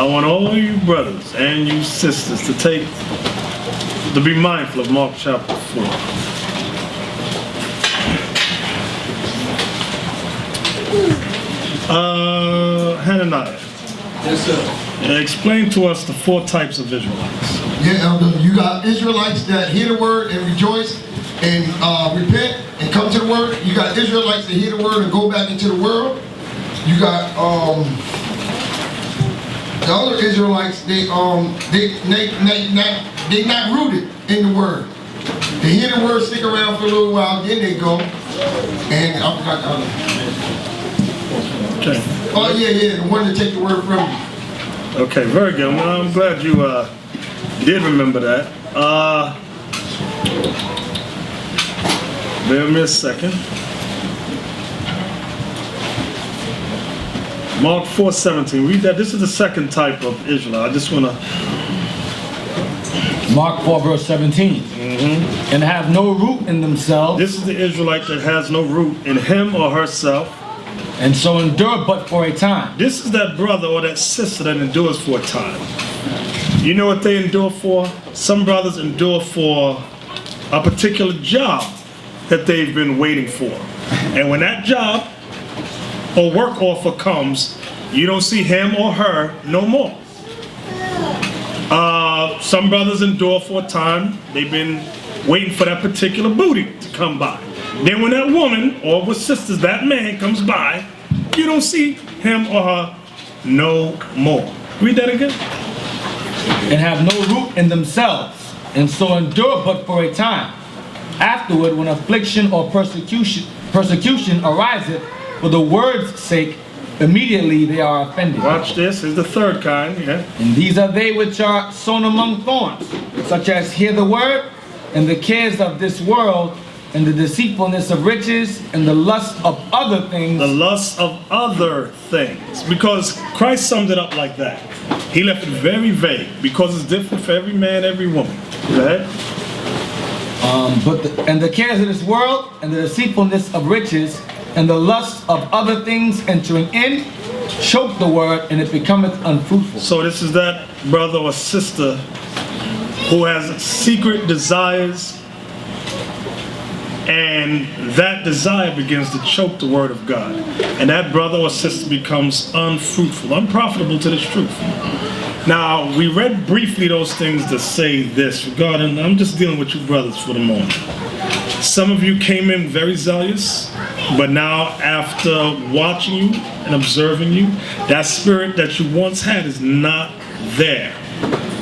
I want all you brothers and you sisters to be mindful of Mark chapter 4. Hananiah. Yes, sir. Explain to us the 4 types of Israelites. Yeah, Elder, you got Israelites that hear the word and rejoice and repent and come to the word. You got Israelites that hear the word and go back into the world. You got the other Israelites. They not rooted in the word. They hear the word, stick around for a little while, then they go. And I forgot the other. Okay. Oh yeah, the one to take the word from you. Okay, very good. Well, I'm glad you did remember that. Bear me a second. Mark 4:17. Read that. This is the second type of Israelite. I just want to. Mark 4 verse 17. And have no root in themselves. This is the Israelite that has no root in him or herself. And so endure but for a time. This is that brother or that sister that endures for a time. You know what they endure for? Some brothers endure for a particular job that they've been waiting for. And when that job or work offer comes, you don't see him or her no more. Some brothers endure for a time. They've been waiting for that particular booty to come by. Then when that woman or with sisters, that man comes by, you don't see him or her no more. Read that again. And have no root in themselves, and so endure but for a time. Afterward, when affliction or persecution ariseth for the word's sake, immediately they are offended. Watch this. Is the third kind. Yeah. And these are they which are sown among thorns, such as hear the word, and the cares of this world, and the deceitfulness of riches, and the lust of other things. The lust of other things. Because Christ summed it up like that. He left it very vague, because it's different for every man, every woman. Go ahead. And the cares of this world, and the deceitfulness of riches, and the lust of other things entering in, choke the word, and it becometh unfruitful. So this is that brother or sister who has secret desires, and that desire begins to choke the word of God. And that brother or sister becomes unfruitful, unprofitable to this truth. Now, we read briefly those things to say this regarding, I'm just dealing with you brothers for the moment. Some of you came in very zealous, but now after watching you and observing you, that spirit that you once had is not there.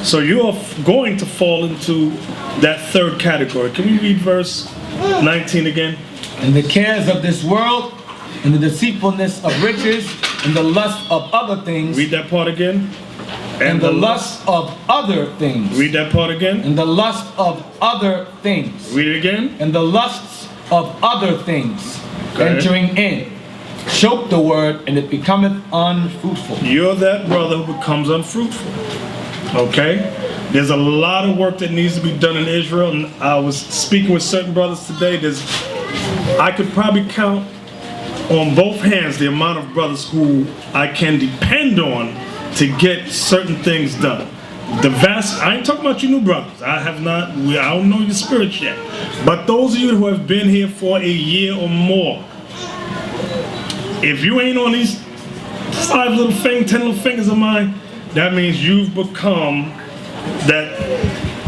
So you're going to fall into that third category. Can we read verse 19 again? And the cares of this world, and the deceitfulness of riches, and the lust of other things. Read that part again. And the lust of other things. Read that part again. And the lust of other things. Read it again. And the lusts of other things Okay. entering in, choke the word, and it becometh unfruitful. You're that brother who becomes unfruitful. Okay? There's a lot of work that needs to be done in Israel, and I was speaking with certain brothers today. I could probably count on both hands the amount of brothers who I can depend on to get certain things done. I ain't talking about you new brothers. I don't know your spirits yet. But those of you who have been here for a year or more, if you ain't on these 10 little fingers of mine, that means you've become that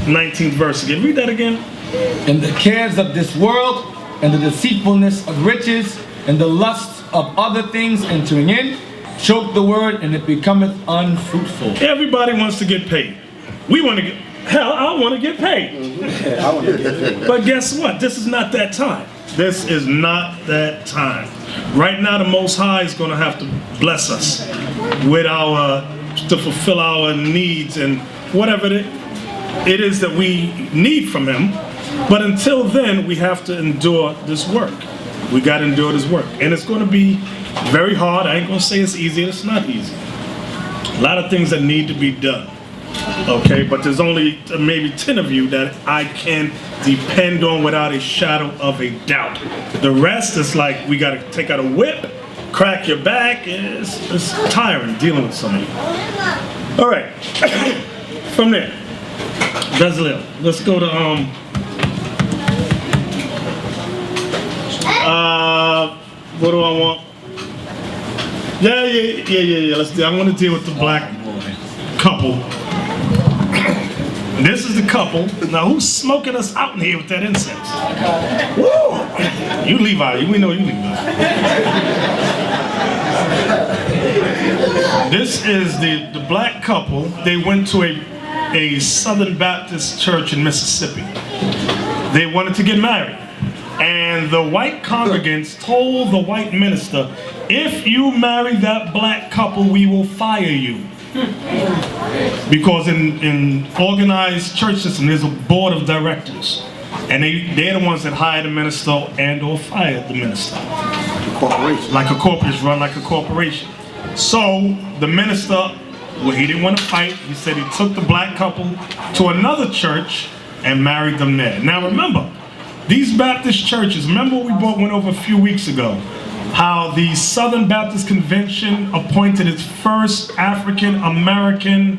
19th verse again. Read that again. And the cares of this world, and the deceitfulness of riches, and the lusts of other things entering in, choke the word, and it becometh unfruitful. Everybody wants to get paid. I want to get paid. I want to get paid. But guess what? This is not that time. This is not that time. Right now, the Most High is going to have to bless us with to fulfill our needs and whatever it is that we need from Him. But until then, we have to endure this work. We got to endure this work. And it's going to be very hard. I ain't going to say it's easy. It's not easy. A lot of things that need to be done. Okay, but there's only maybe 10 of you that I can depend on without a shadow of a doubt. The rest is like we got to take out a whip, crack your back. It's tiring dealing with somebody. All right. From there, Bezalel. Let's go to what do I want? Yeah. Let's do. I want to deal with the black couple. This is the couple. Now, who's smoking us out in here with that incense? Woo! You Levi. We know you Levi. This is the black couple. They went to a Southern Baptist church in Mississippi. They wanted to get married. And the white congregants told the white minister, if you marry that black couple, we will fire you. Because in organized church system, there's a board of directors. And they're the ones that hire the minister and or fire the minister. Corporation. Like a corporation, run like a corporation. So the minister, well, he didn't want to fight. He said he took the black couple to another church and married them there. Now remember, these Baptist churches, remember we went over a few weeks ago, how the Southern Baptist Convention appointed its first African-American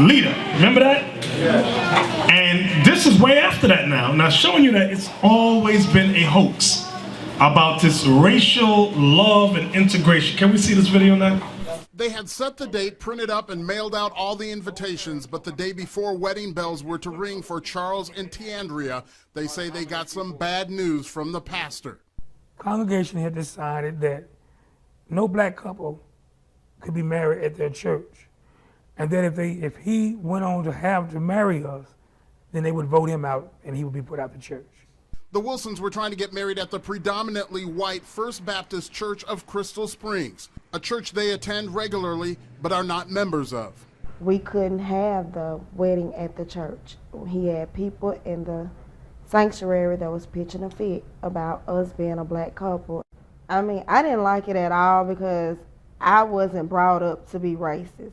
leader. Remember that? Yeah. And this is way after that now. Now showing you that it's always been a hoax about this racial love and integration. Can we see this video now? They had set the date, printed up, and mailed out all the invitations, but the day before wedding bells were to ring for Charles and Tiandria, they say they got some bad news from the pastor. Congregation had decided that no black couple could be married at their church, and that if he went on to have to marry us, then they would vote him out and he would be put out the church. The Wilsons were trying to get married at the predominantly white First Baptist Church of Crystal Springs, a church they attend regularly but are not members of. We couldn't have the wedding at the church. He had people in the sanctuary that was pitching a fit about us being a black couple. I mean, I didn't like it at all because I wasn't brought up to be racist.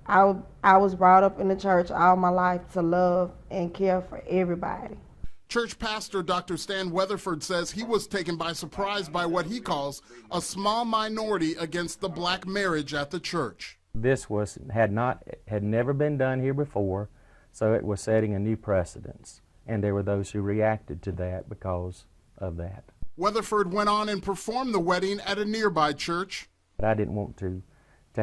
I was brought up in the church all my life to love and care for everybody. Church pastor Dr. Stan Weatherford says he was taken by surprise by what he calls a small minority against the black marriage at the church. This had never been done here before, so it was setting a new precedence. And there were those who reacted to that because of that. Weatherford went on and performed the wedding at a nearby church. But I didn't want to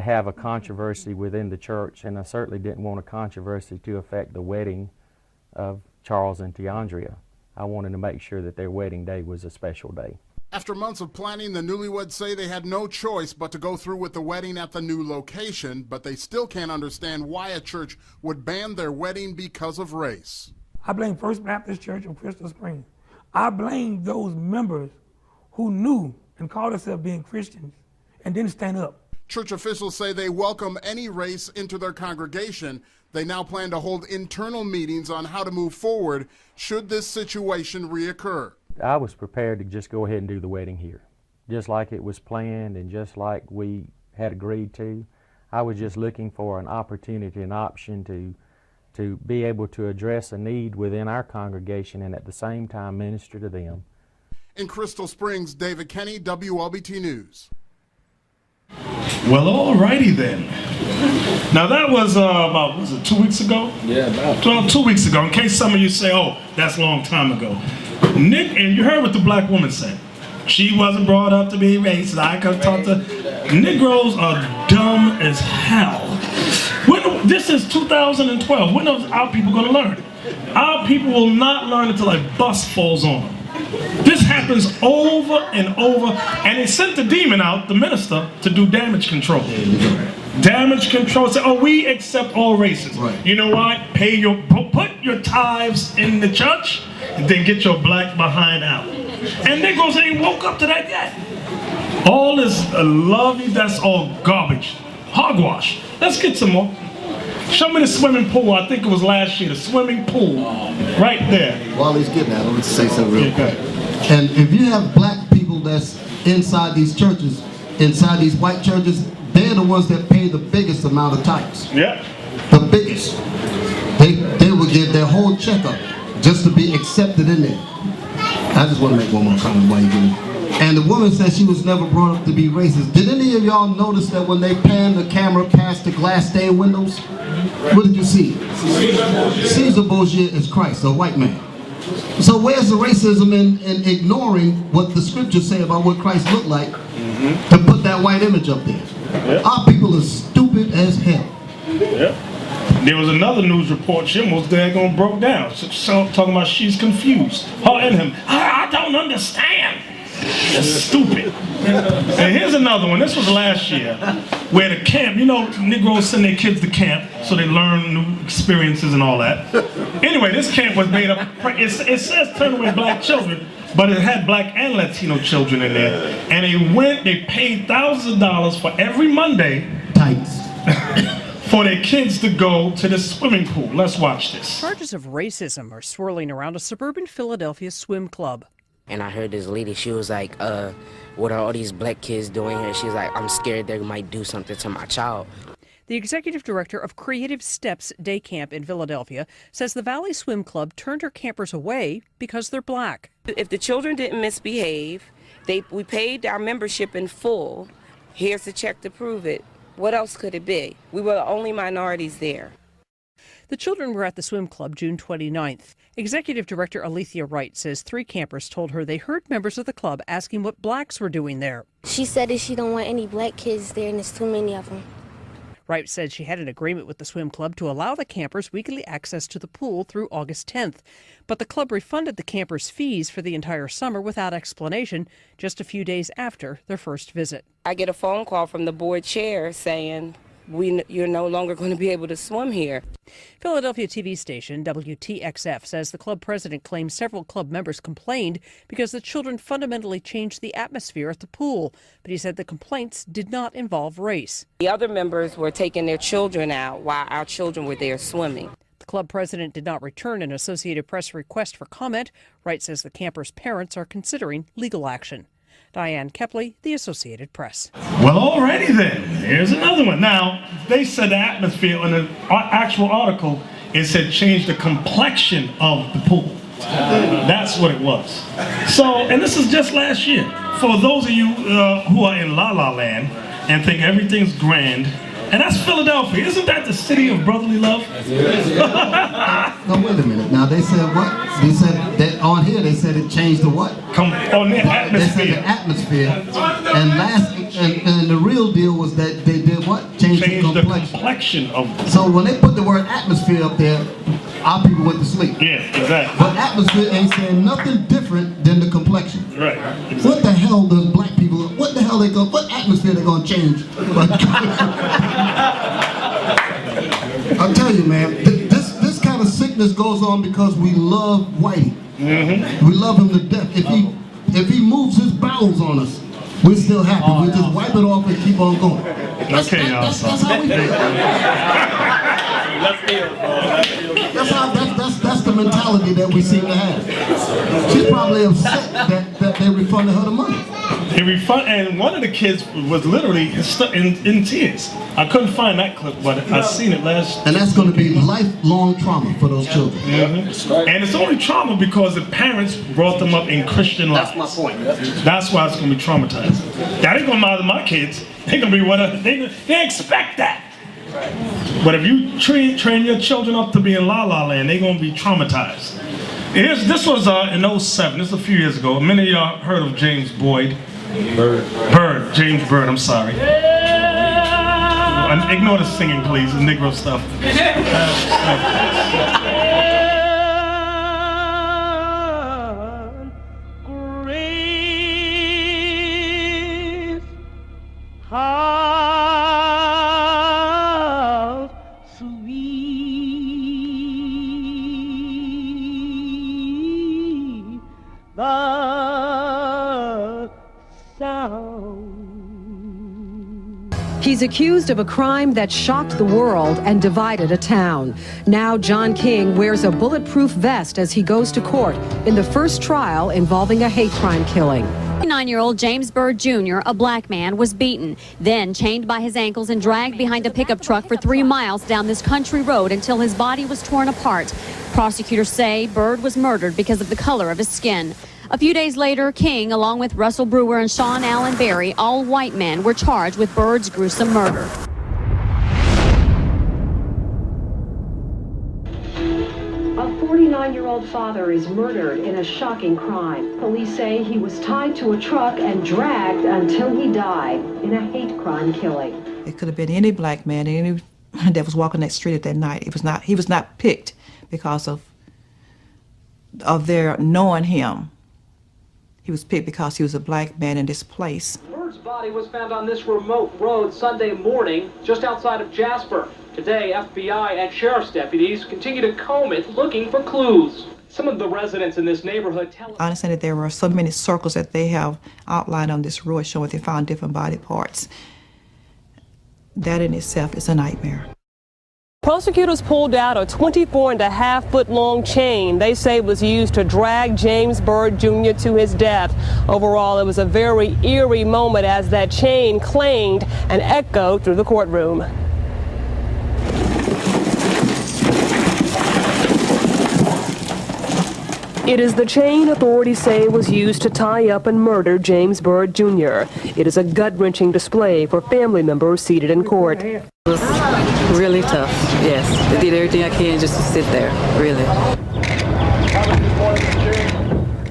have a controversy within the church, and I certainly didn't want a controversy to affect the wedding of Charles and Tiandria. I wanted to make sure that their wedding day was a special day. After months of planning, the newlyweds say they had no choice but to go through with the wedding at the new location, but they still can't understand why a church would ban their wedding because of race. I blame First Baptist Church of Crystal Springs. I blame those members who knew and called themselves being Christians and didn't stand up. Church officials say they welcome any race into their congregation. They now plan to hold internal meetings on how to move forward should this situation reoccur. I was prepared to just go ahead and do the wedding here, just like it was planned and just like we had agreed to. I was just looking for an opportunity, an option to be able to address a need within our congregation and at the same time minister to them. In Crystal Springs, David Kenny, WLBT News. Well, alrighty then. Now that was about, was it 2 weeks ago? Yeah, about 2 weeks ago. In case some of you say, oh, that's a long time ago. Nick, and you heard what the black woman said. She wasn't brought up to be racist. I could talk to. Negroes are dumb as hell. This is 2012. When are our people going to learn? Our people will not learn until a bus falls on them. This happens over and over, and they sent the demon out, the minister, to do damage control. Damage control. Say, oh, we accept all races. Right. You know what? Put your tithes in the church, and then get your black behind out. And Negroes ain't woke up to that yet. All this lovey, that's all garbage. Hogwash. Let's get some more. Show me the swimming pool. I think it was last year. The swimming pool, right there. While he's getting at it, let's say something real quick. Okay. And if you have black people that's inside these churches, inside these white churches, they're the ones that pay the biggest amount of tithes. Yeah. The biggest. They will give their whole checkup just to be accepted in there. I just want to make one more comment while you're getting. And the woman said she was never brought up to be racist. Did any of y'all notice that when they panned the camera past the glass stained windows, what did you see? Caesar Borgia is Christ, a white man. So where's the racism in ignoring what the scriptures say about what Christ looked like to put that white image up there? Yep. Our people are stupid as hell. Yep. There was another news report, she almost daggone broke down. So, talking about she's confused. Her and him, I don't understand. That's stupid. And here's another one. This was last year, where the camp, you know, Negroes send their kids to camp so they learn new experiences and all that. Anyway, this camp was made up, it says turn away black children, but it had black and Latino children in there. And they paid thousands of dollars for every Monday Tights. for their kids to go to the swimming pool. Let's watch this. Charges of racism are swirling around a suburban Philadelphia swim club. And I heard this lady, she was like, what are all these black kids doing here? She's like, I'm scared they might do something to my child. The executive director of Creative Steps Day Camp in Philadelphia says the Valley Swim Club turned her campers away because they're black. If the children didn't misbehave, we paid our membership in full. Here's the check to prove it. What else could it be? We were the only minorities there. The children were at the swim club June 29th. Executive Director Alethea Wright says 3 campers told her they heard members of the club asking what blacks were doing there. She said that she don't want any black kids there and there's too many of them. Wright said she had an agreement with the swim club to allow the campers weekly access to the pool through August 10th. But the club refunded the campers' fees for the entire summer without explanation just a few days after their first visit. I get a phone call from the board chair saying, you're no longer going to be able to swim here. Philadelphia TV station WTXF says the club president claims several club members complained because the children fundamentally changed the atmosphere at the pool, but he said the complaints did not involve race. The other members were taking their children out while our children were there swimming. The club president did not return an Associated Press request for comment. Wright says the campers' parents are considering legal action. Diane Kepley, The Associated Press. Well, alrighty then. Here's another one. Now, they said the atmosphere in the actual article, it said change the complexion of the pool. That's what it was. So, and this is just last year. For those of you who are in La La Land and think everything's grand, and that's Philadelphia. Isn't that the city of brotherly love? No, wait a minute. Now, they said what? They said that on here, they said it changed the what? On the atmosphere. They said the atmosphere. And the real deal was that they did what? Changed the complexion of. So when they put the word atmosphere up there, our people went to sleep. Yeah, exactly. But atmosphere ain't saying nothing different than the complexion. Right. Exactly. What the hell does black people, what the hell what atmosphere they gonna change? I'll tell you, man, this kind of sickness goes on because we love Whitey. We love him to death. If he moves his bowels on us, we're still happy. We just wipe it off and keep on going. That's how we feel. That's the mentality that we seem to have. She's probably upset that they refunded her the money. And one of the kids was literally in tears. I couldn't find that clip, but I seen it last. And that's going to be lifelong trauma for those children. And it's only trauma because the parents brought them up in Christian lives. That's my point. That's why it's going to be traumatizing. That ain't going to bother my kids. They're going to be they expect that. But if you train your children up to be in La La Land, they're going to be traumatized. This was in 07. This is a few years ago. Many of y'all heard of James Boyd. James Bird, I'm sorry. Ignore the singing, please, the Negro stuff. He's accused of a crime that shocked the world and divided a town. Now John King wears a bulletproof vest as he goes to court in the first trial involving a hate crime killing. 9-year-old James Bird Jr., a black man, was beaten, then chained by his ankles and dragged behind a pickup truck for 3 miles down this country road until his body was torn apart. Prosecutors say Bird was murdered because of the color of his skin. A few days later, King, along with Russell Brewer and Sean Allen Berry, all white men, were charged with Bird's gruesome murder. A 49-year-old father is murdered in a shocking crime. Police say he was tied to a truck and dragged until he died in a hate crime killing. It could have been any black man, any that was walking that street at that night. He was not picked because of their knowing him. He was picked because he was a black man in this place. Bird's body was found on this remote road Sunday morning, just outside of Jasper. Today, FBI and sheriff's deputies continue to comb it, looking for clues. Some of the residents in this neighborhood tell us... I understand that there were so many circles that they have outlined on this road showing they found different body parts. That in itself is a nightmare. Prosecutors pulled out a 24.5-foot-long chain they say was used to drag James Byrd Jr. to his death. Overall, it was a very eerie moment as that chain clanged and echoed through the courtroom. It is the chain authorities say was used to tie up and murder James Byrd Jr. It is a gut-wrenching display for family members seated in court. It was really tough, yes. I did everything I can just to sit there, really.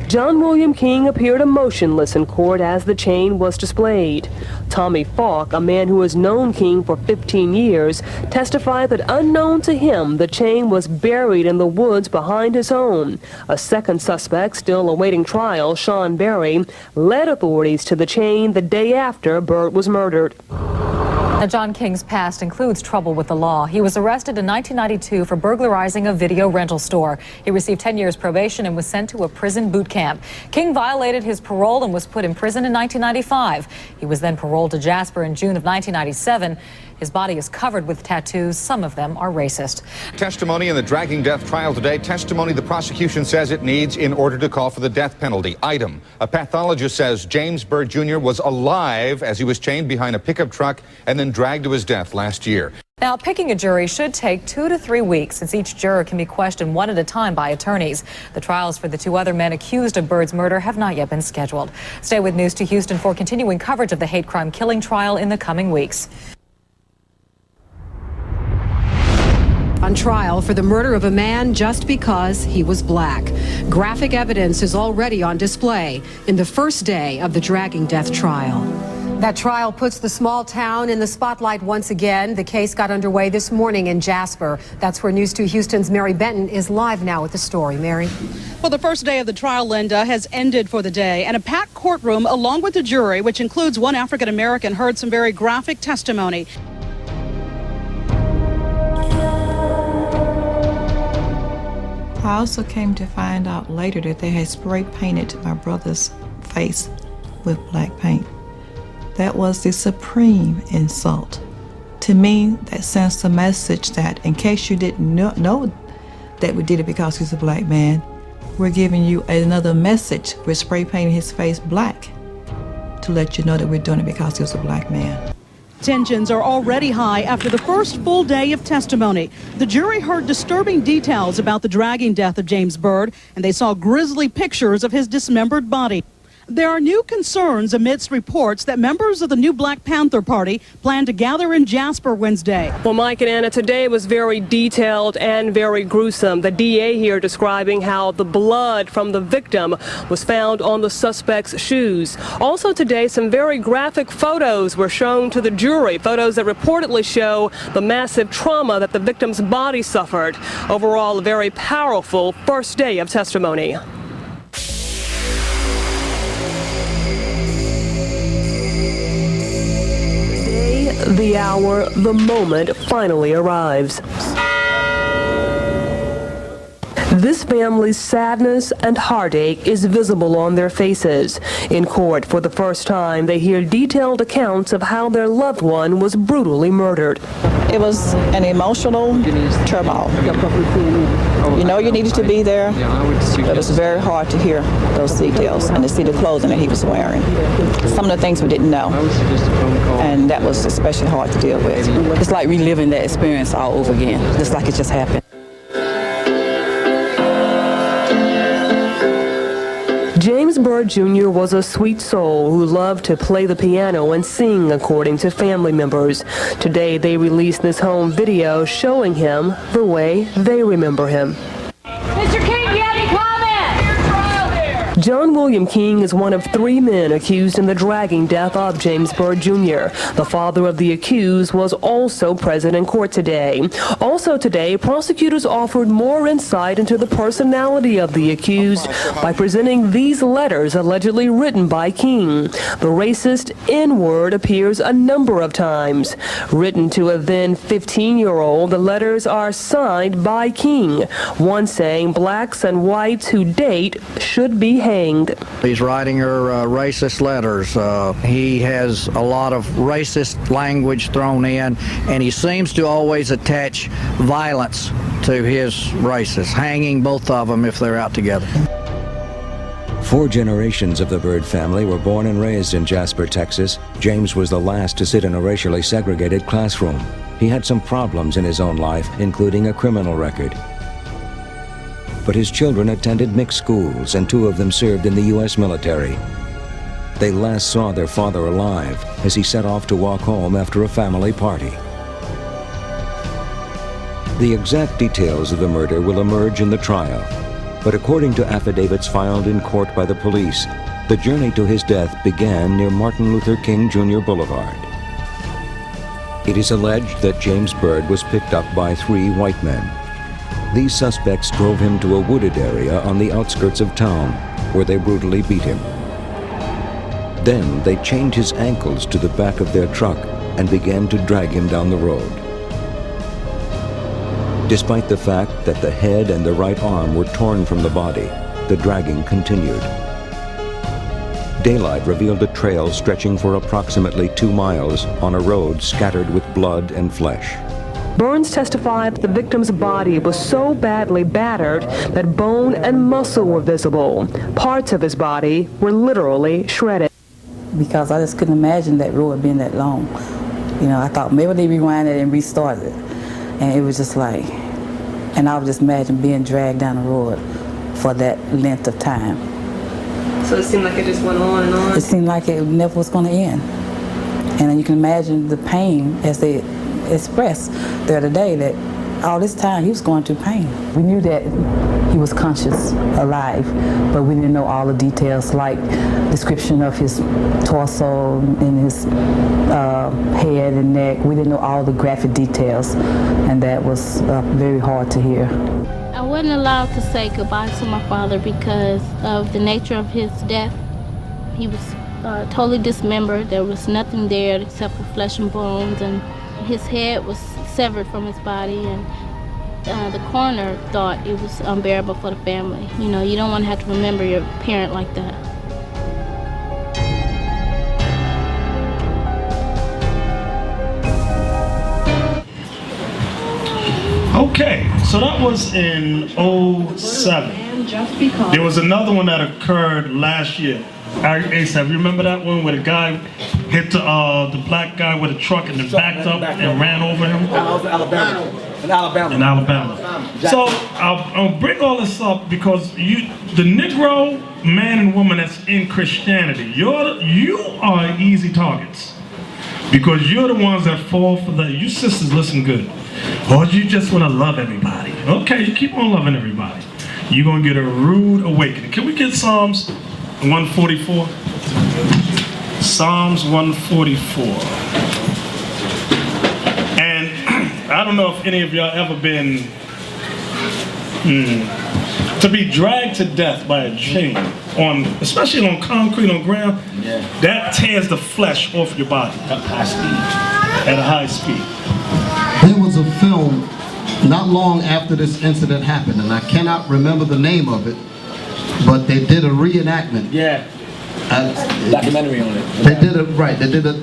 John William King appeared emotionless in court as the chain was displayed. Tommy Falk, a man who has known King for 15 years, testified that unknown to him, the chain was buried in the woods behind his home. A second suspect, still awaiting trial, Sean Berry, led authorities to the chain the day after Byrd was murdered. Now, John King's past includes trouble with the law. He was arrested in 1992 for burglarizing a video rental store. He received 10 years probation and was sent to a prison boot camp. King violated his parole and was put in prison in 1995. He was then paroled to Jasper in June of 1997. His body is covered with tattoos. Some of them are racist. Testimony in the dragging death trial today. Testimony the prosecution says it needs in order to call for the death penalty. Item: a pathologist says James Byrd Jr. was alive as he was chained behind a pickup truck and then dragged to his death last year. Now, picking a jury should take 2 to 3 weeks, since each juror can be questioned one at a time by attorneys. The trials for the 2 other men accused of Byrd's murder have not yet been scheduled. Stay with News 2 Houston for continuing coverage of the hate crime killing trial in the coming weeks. On trial for the murder of a man just because he was black. Graphic evidence is already on display in the first day of the dragging death trial. That trial puts the small town in the spotlight once again. The case got underway this morning in Jasper. That's where News 2 Houston's Mary Benton is live now with the story. Mary? Well, the first day of the trial, Linda, has ended for the day, and a packed courtroom along with the jury, which includes one African American, heard some very graphic testimony. I also came to find out later that they had spray painted my brother's face with black paint. That was the supreme insult. To me, that sends a message that in case you didn't know that we did it because he's a black man, we're giving you another message. We're spray painting his face black to let you know that we're doing it because he was a black man. Tensions are already high after the first full day of testimony. The jury heard disturbing details about the dragging death of James Byrd, and they saw grisly pictures of his dismembered body. There are new concerns amidst reports that members of the new Black Panther Party plan to gather in Jasper Wednesday. Well, Mike and Anna, today was very detailed and very gruesome. The DA here describing how the blood from the victim was found on the suspect's shoes. Also today, some very graphic photos were shown to the jury, photos that reportedly show the massive trauma that the victim's body suffered. Overall, a very powerful first day of testimony. The hour, the moment finally arrives. This family's sadness and heartache is visible on their faces. In court, for the first time, they hear detailed accounts of how their loved one was brutally murdered. It was an emotional turmoil. You know you needed to be there, but it was very hard to hear those details and to see the clothing that he was wearing. Some of the things we didn't know, and that was especially hard to deal with. It's like reliving that experience all over again, just like it just happened. James James Byrd Jr. was a sweet soul who loved to play the piano and sing, according to family members. Today, they released this home video showing him the way they remember him. Mr. King, do you have any comments? John William King is one of 3 men accused in the dragging death of James Byrd Jr. The father of the accused was also present in court today. Also today, prosecutors offered more insight into the personality of the accused by presenting these letters allegedly written by King. The racist N-word appears a number of times. Written to a then 15-year-old, the letters are signed by King. One saying blacks and whites who date should be hanged. He's writing her racist letters. He has a lot of racist language thrown in, and he seems to always attach violence to his races, hanging both of them if they're out together. 4 generations of the Byrd family were born and raised in Jasper, Texas. James was the last to sit in a racially segregated classroom. He had some problems in his own life, including a criminal record. But his children attended mixed schools, and 2 of them served in the U.S. military. They last saw their father alive as he set off to walk home after a family party. The exact details of the murder will emerge in the trial, but according to affidavits filed in court by the police, the journey to his death began near Martin Luther King Jr. Boulevard. It is alleged that James Byrd was picked up by 3 white men. These suspects drove him to a wooded area on the outskirts of town, where they brutally beat him. Then they chained his ankles to the back of their truck and began to drag him down the road. Despite the fact that the head and the right arm were torn from the body, the dragging continued. Daylight revealed a trail stretching for approximately 2 miles on a road scattered with blood and flesh. Burns testified that the victim's body was so badly battered that bone and muscle were visible. Parts of his body were literally shredded. Because I just couldn't imagine that road being that long. You know, I thought maybe they rewind it and restart it. And it was just like, and I would just imagine being dragged down the road for that length of time. So it seemed like it just went on and on? It seemed like it never was going to end. And then you can imagine the pain as they expressed the other day, that all this time he was going through pain. We knew that he was conscious, alive, but we didn't know all the details, like description of his torso and his head and neck. We didn't know all the graphic details, and that was very hard to hear. I wasn't allowed to say goodbye to my father because of the nature of his death. He was totally dismembered. There was nothing there except for flesh and bones, and his head was severed from his body, and the coroner thought it was unbearable for the family. You know, you don't want to have to remember your parent like that. Okay, so that was in 07. There was another one that occurred last year. ASAP, you remember that one where the guy hit the black guy with a truck and then backed up and ran over him? In Alabama. So I'll bring all this up because the Negro man and woman that's in Christianity, you are easy targets because you're the ones that fall for that. You sisters listen good. Or you just want to love everybody. Okay, you keep on loving everybody. You're going to get a rude awakening. Can we get Psalms 144? Psalms 144. And I don't know if any of y'all ever been to be dragged to death by a chain, especially on concrete, on ground. Yeah. That tears the flesh off your body at a high speed. There was a film not long after this incident happened, and I cannot remember the name of it, but they did a reenactment. Yeah. Documentary on it. They did a They did a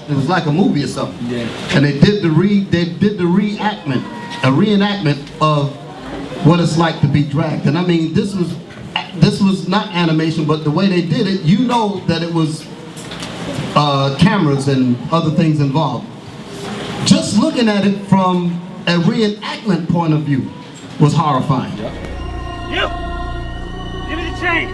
it was like a movie or something. Yeah. And they did the reenactment of what it's like to be dragged. And I mean, this was not animation, but the way they did it, you know that it was cameras and other things involved. Just looking at it from a reenactment point of view was horrifying. You! Give me the chain!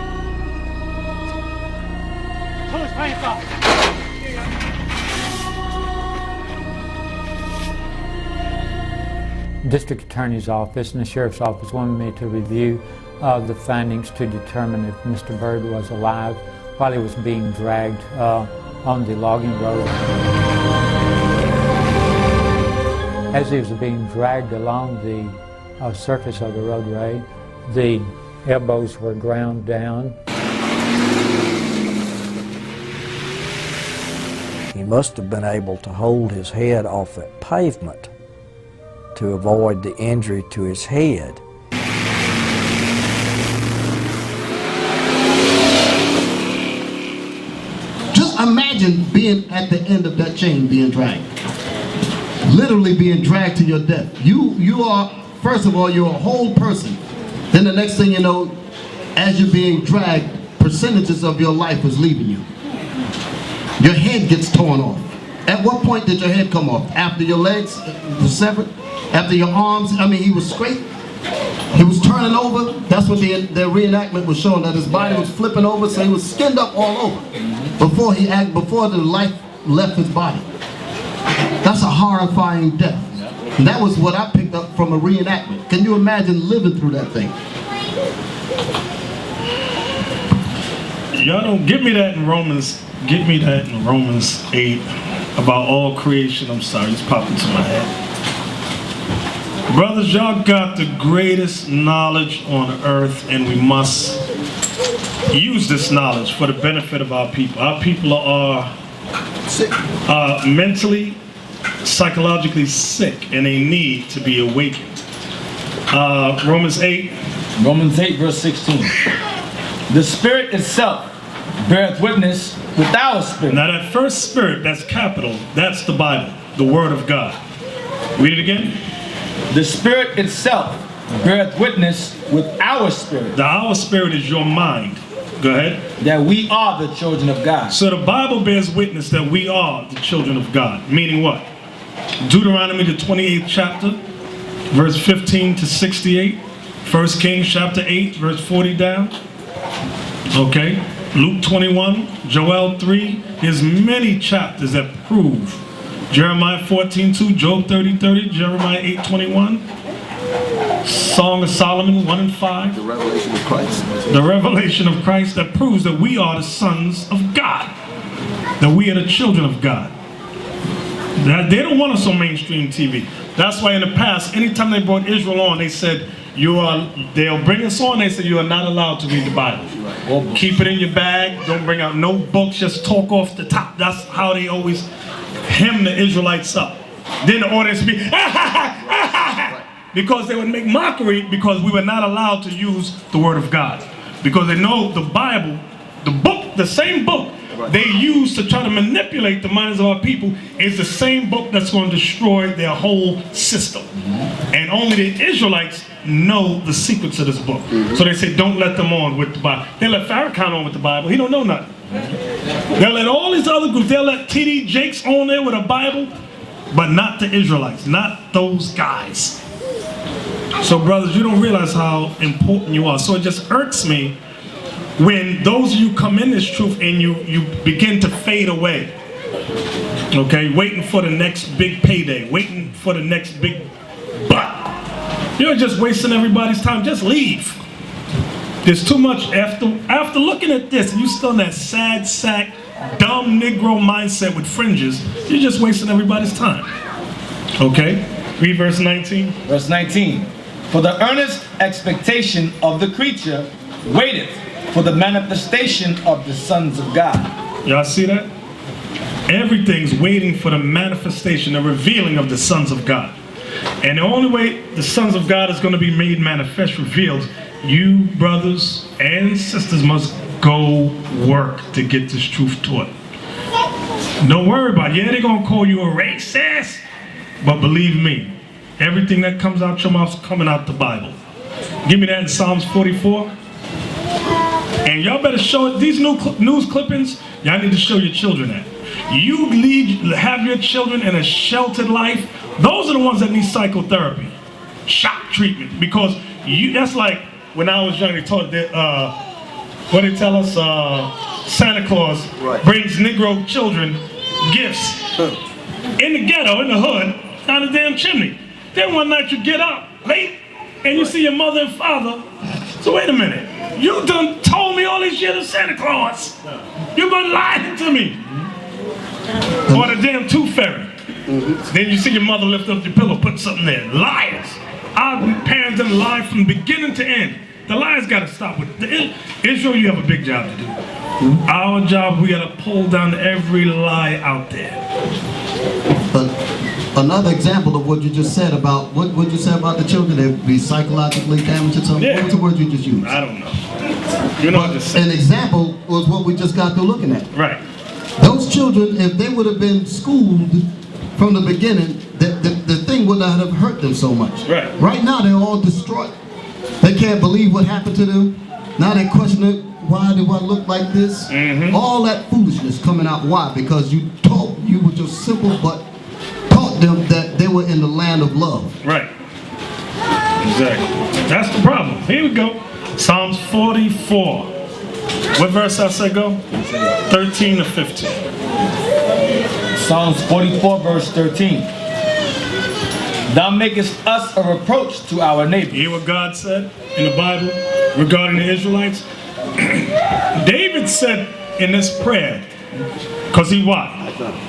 District Attorney's Office and the Sheriff's Office wanted me to review the findings to determine if Mr. Byrd was alive while he was being dragged on the logging road. As he was being dragged along the surface of the roadway, the elbows were ground down. He must have been able to hold his head off that pavement to avoid the injury to his head. Just imagine being at the end of that chain being dragged. Literally being dragged to your death. You are, first of all, you're a whole person. Then the next thing you know, as you're being dragged, percentages of your life is leaving you. Your head gets torn off. At what point did your head come off? After your legs were severed? After your arms? I mean, he was straight. He was turning over. That's what the reenactment was showing, that his body was flipping over, so he was skinned up all over before the life left his body. That's a horrifying death. And that was what I picked up from a reenactment. Can you imagine living through that thing? Y'all don't give me that in Romans. Get me that in Romans 8 about all creation. I'm sorry, it's popping to my head. Brothers, y'all got the greatest knowledge on earth, and we must use this knowledge for the benefit of our people. Our people are mentally, psychologically sick, and they need to be awakened. Romans 8. Romans 8, verse 16. The Spirit itself beareth witness with our spirit. Now that first spirit, that's capital, that's the Bible, the Word of God. Read it again. The Spirit itself beareth witness with our spirit. Our spirit is your mind. Go ahead. That we are the children of God. So the Bible bears witness that we are the children of God. Meaning what? Deuteronomy, the 28th chapter, verse 15 to 68. 1 Kings chapter 8, verse 40 down. Okay. Luke 21, Joel 3. There's many chapters that prove. Jeremiah 14:2, Job 30:30, Jeremiah 8:21, Song of Solomon 1 and 5. The revelation of Christ. The revelation of Christ that proves that we are the sons of God, that we are the children of God. They don't want us on mainstream TV. That's why in the past, anytime they brought Israel on, they said, they'll bring us on, they said you are not allowed to read the Bible. Keep it in your bag, don't bring out no books, just talk off the top. That's how they always hem the Israelites up. Then the audience would be, because they would make mockery because we were not allowed to use the Word of God. Because they know the Bible, the book, the same book they use to try to manipulate the minds of our people is the same book that's going to destroy their whole system. And only the Israelites know the secrets of this book. So they say, don't let them on with the Bible. They let Farrakhan on with the Bible. He don't know nothing. They'll let all these other groups, they'll let T.D. Jakes on there with a Bible, but not the Israelites, not those guys. So brothers, you don't realize how important you are. So it just irks me when those of you come in this truth and you begin to fade away. Okay, waiting for the next big payday, waiting for the next big butt. You're just wasting everybody's time. Just leave. There's too much after looking at this, and you still in that sad sack, dumb Negro mindset with fringes, you're just wasting everybody's time. Okay? Read verse 19. Verse 19. For the earnest expectation of the creature waiteth for the manifestation of the sons of God. Y'all see that? Everything's waiting for the manifestation, the revealing of the sons of God. And the only way the sons of God is going to be made manifest, revealed, you brothers and sisters must go work to get this truth taught. Don't worry about it. Yeah, they're going to call you a racist, but believe me, everything that comes out your mouth is coming out the Bible. Give me that in Psalms 44. And y'all better show it. These news clippings, y'all need to show your children that. You have your children in a sheltered life. Those are the ones that need psychotherapy, shock treatment, because that's like when I was young. They taught that what they tell us, Santa Claus brings Negro children gifts in the ghetto, in the hood, down the damn chimney. Then one night you get up late and you see your mother and father. So wait a minute, you done told me all these years of Santa Claus. You been lying to me. Or the damn tooth fairy. Then you see your mother lift up your pillow, put something there. Liars. Our parents done lied from beginning to end. The lies got to stop with Israel. You have a big job to do. Our job, we got to pull down every lie out there. Another example of what you just said about what you said about the children, they'd be psychologically damaged or something. What was the word you just used? I don't know. You know, an example was what we just got through looking at. Right. Those children, if they would have been schooled from the beginning, the thing would not have hurt them so much. Right. Right now, they're all distraught. They can't believe what happened to them. Now they're questioning, why do I look like this? All that foolishness coming out. Why? Because you were just simple, but taught them that they were in the land of love. Right. Exactly. That's the problem. Here we go. Psalms 44. What verse I say go? 13 to 15. Psalms 44 verse 13. Thou makest us a reproach to our neighbor. Hear what God said in the Bible regarding the Israelites? David said in this prayer, because he what?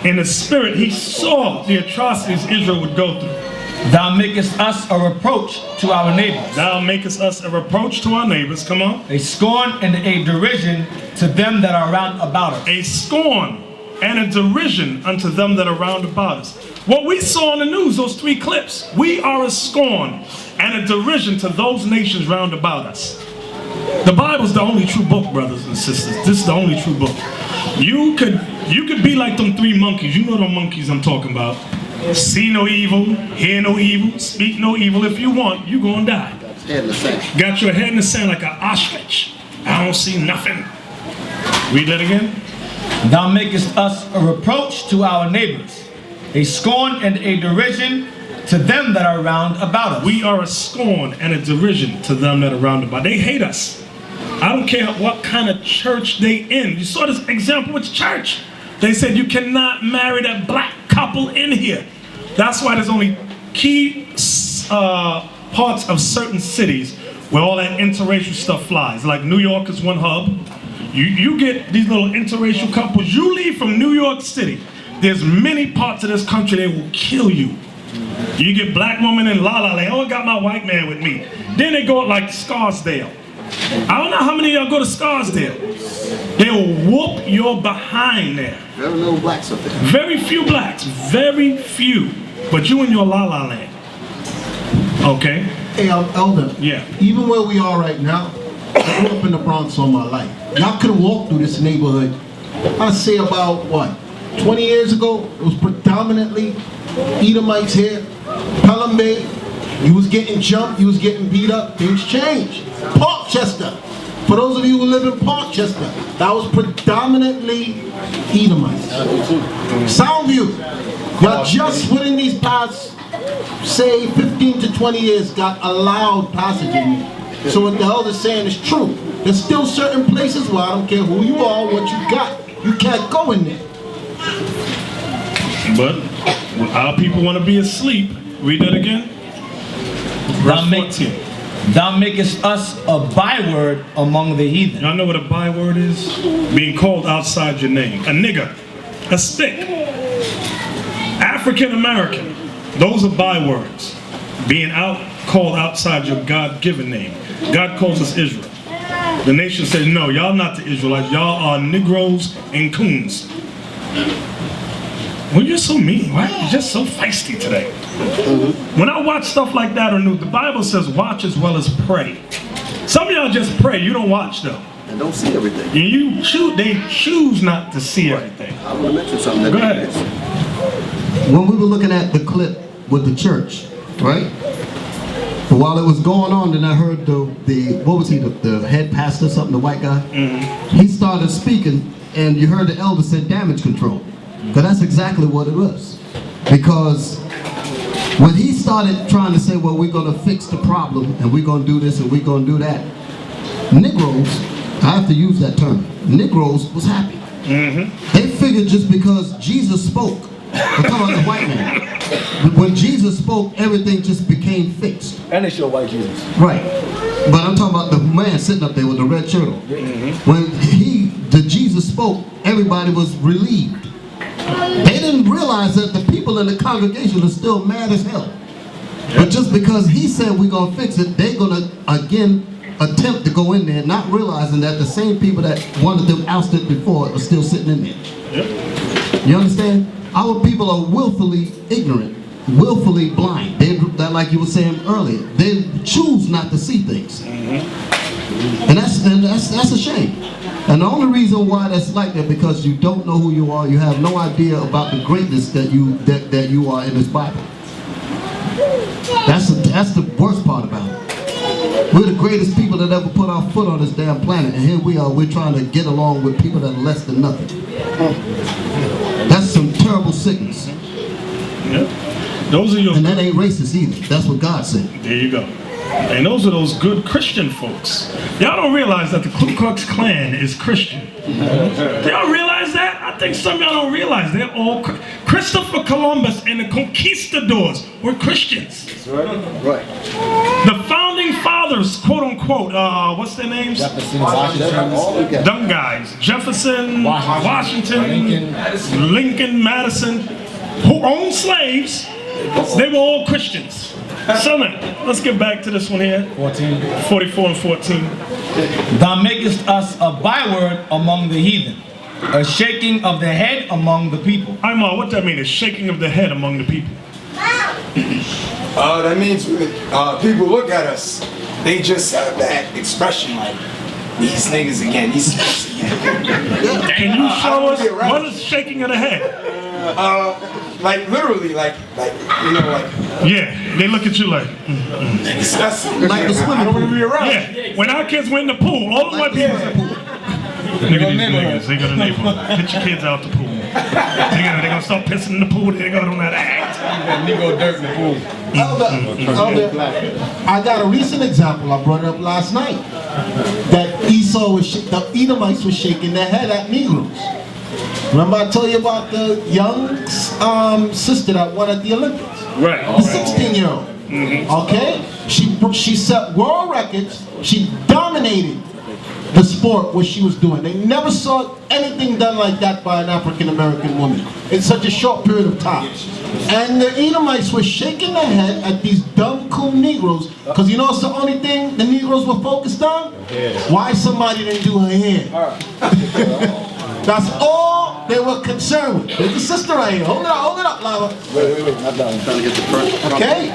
In the spirit, he saw the atrocities Israel would go through. Thou makest us a reproach to our neighbors. Thou makest us a reproach to our neighbors. Come on. A scorn and a derision to them that are round about us. A scorn and a derision unto them that are round about us. What we saw in the news, those 3 clips, we are a scorn and a derision to those nations round about us. The Bible's the only true book, brothers and sisters. This is the only true book. You could be like them 3 monkeys. You know them monkeys I'm talking about. See no evil, hear no evil, speak no evil. If you want, you gonna die. Head in the sand. Got your head in the sand like an ostrich. I don't see nothing. Read that again. Thou makest us a reproach to our neighbors, a scorn and a derision to them that are round about us. We are a scorn and a derision to them that are round about. They hate us. I don't care what kind of church they in. You saw this example with church. They said you cannot marry that black couple in here. That's why there's only key parts of certain cities where all that interracial stuff flies. Like New York is one hub. You get these little interracial couples. You leave from New York City. There's many parts of this country that will kill you. You get black women in La La Land. Oh, I got my white man with me. Then they go like Scarsdale. I don't know how many of y'all go to Scarsdale. They'll whoop your behind there. Very little blacks up there. Very few blacks. Very few. But you in your La La Land. Okay? Hey, Elder. Yeah. Even where we are right now, I grew up in the Bronx all my life. Y'all could have walked through this neighborhood, I'd say about, what, 20 years ago? It was predominantly Edomites here. Pelham Bay. You was getting jumped, you was getting beat up. Things changed. Parkchester. For those of you who live in Parkchester, that was predominantly Edomites. Soundview. Y'all just within these past, say, 15 to 20 years got allowed passage in here. So what the elder's saying is true. There's still certain places where I don't care who you are, what you got, you can't go in there. But our people want to be asleep. Read that again. Thou makest us a byword among the heathen. Y'all know what a byword is? Being called outside your name. A nigger. A stick. African American. Those are bywords. Being called outside your God-given name. God calls us Israel. The nation says, no, y'all not the Israelites. Y'all are Negroes and coons. Well, you're so mean. Why are you just so feisty today? When I watch stuff like that on news, the Bible says watch as well as pray. Some of y'all just pray. You don't watch, though. And don't see everything. And they choose not to see everything. I want to mention something. Go ahead. When we were looking at the clip with the church, right? While it was going on, then I heard what was he, the head pastor, something, the white guy? He started speaking, and you heard the elder said damage control. Because that's exactly what it was. Because when he started trying to say, well, we're going to fix the problem, and we're going to do this, and we're going to do that, Negroes I have to use that term, Negroes was happy. They figured just because Jesus spoke, I'm talking about the white man, when Jesus spoke, everything just became fixed. And they show white Jesus. Right. But I'm talking about the man sitting up there with the red shirt on. When the Jesus spoke, everybody was relieved. They didn't realize that the people in the congregation are still mad as hell. But just because he said we're going to fix it, they're going to again attempt to go in there, not realizing that the same people that wanted them ousted before are still sitting in there. You understand? Our people are willfully ignorant, willfully blind. They're like you were saying earlier, they choose not to see things. And that's a shame. And the only reason why that's like that because you don't know who you are, you have no idea about the greatness that you are in this Bible. That's the worst part about it. We're the greatest people that ever put our foot on this damn planet, and here we are, we're trying to get along with people that are less than nothing. That's some terrible sickness. Those are your... And that ain't racist either. That's what God said. There you go. And those are those good Christian folks. Y'all don't realize that the Ku Klux Klan is Christian. Do y'all realize that? I think some of y'all don't realize they're all Christopher Columbus and the conquistadors were Christians. That's right. The founding fathers, quote unquote, what's their names? Jefferson, Washington, dumb guys. Jefferson, Washington, Lincoln, Madison, who owned slaves. They were all Christians. So now, let's get back to this one here. 44 and 14. Thou makest us a byword among the heathen, a shaking of the head among the people. What that mean? A shaking of the head among the people? That means people look at us, they just have that expression like, these niggas again, these niggas again. Can you show us what is shaking of the head? Like literally, like you know, like. Yeah, they look at you like. That's like the swimming pool. Yeah, when our kids went in the pool, all the white people. Look at these niggas, they got a neighborhood. Get your kids out the pool. They're gonna start pissing in the pool. They don't know how to act. Negro dirt in the pool. Elder, I got a recent example. I brought it up last night. That the Edomites were shaking their head at Negroes. Remember I told you about the young sister that won at the Olympics? Right. The 16-year-old. Okay? She set world records. She dominated the sport what she was doing. They never saw anything done like that by an African-American woman in such a short period of time. And the Edomites were shaking their head at these dumb cool Negroes, because you know it's the only thing the Negroes were focused on? Why somebody didn't do her hair. That's all they were concerned with. There's a sister right here. Hold it up, Lava. Wait, not done. I'm trying to get the front. Okay?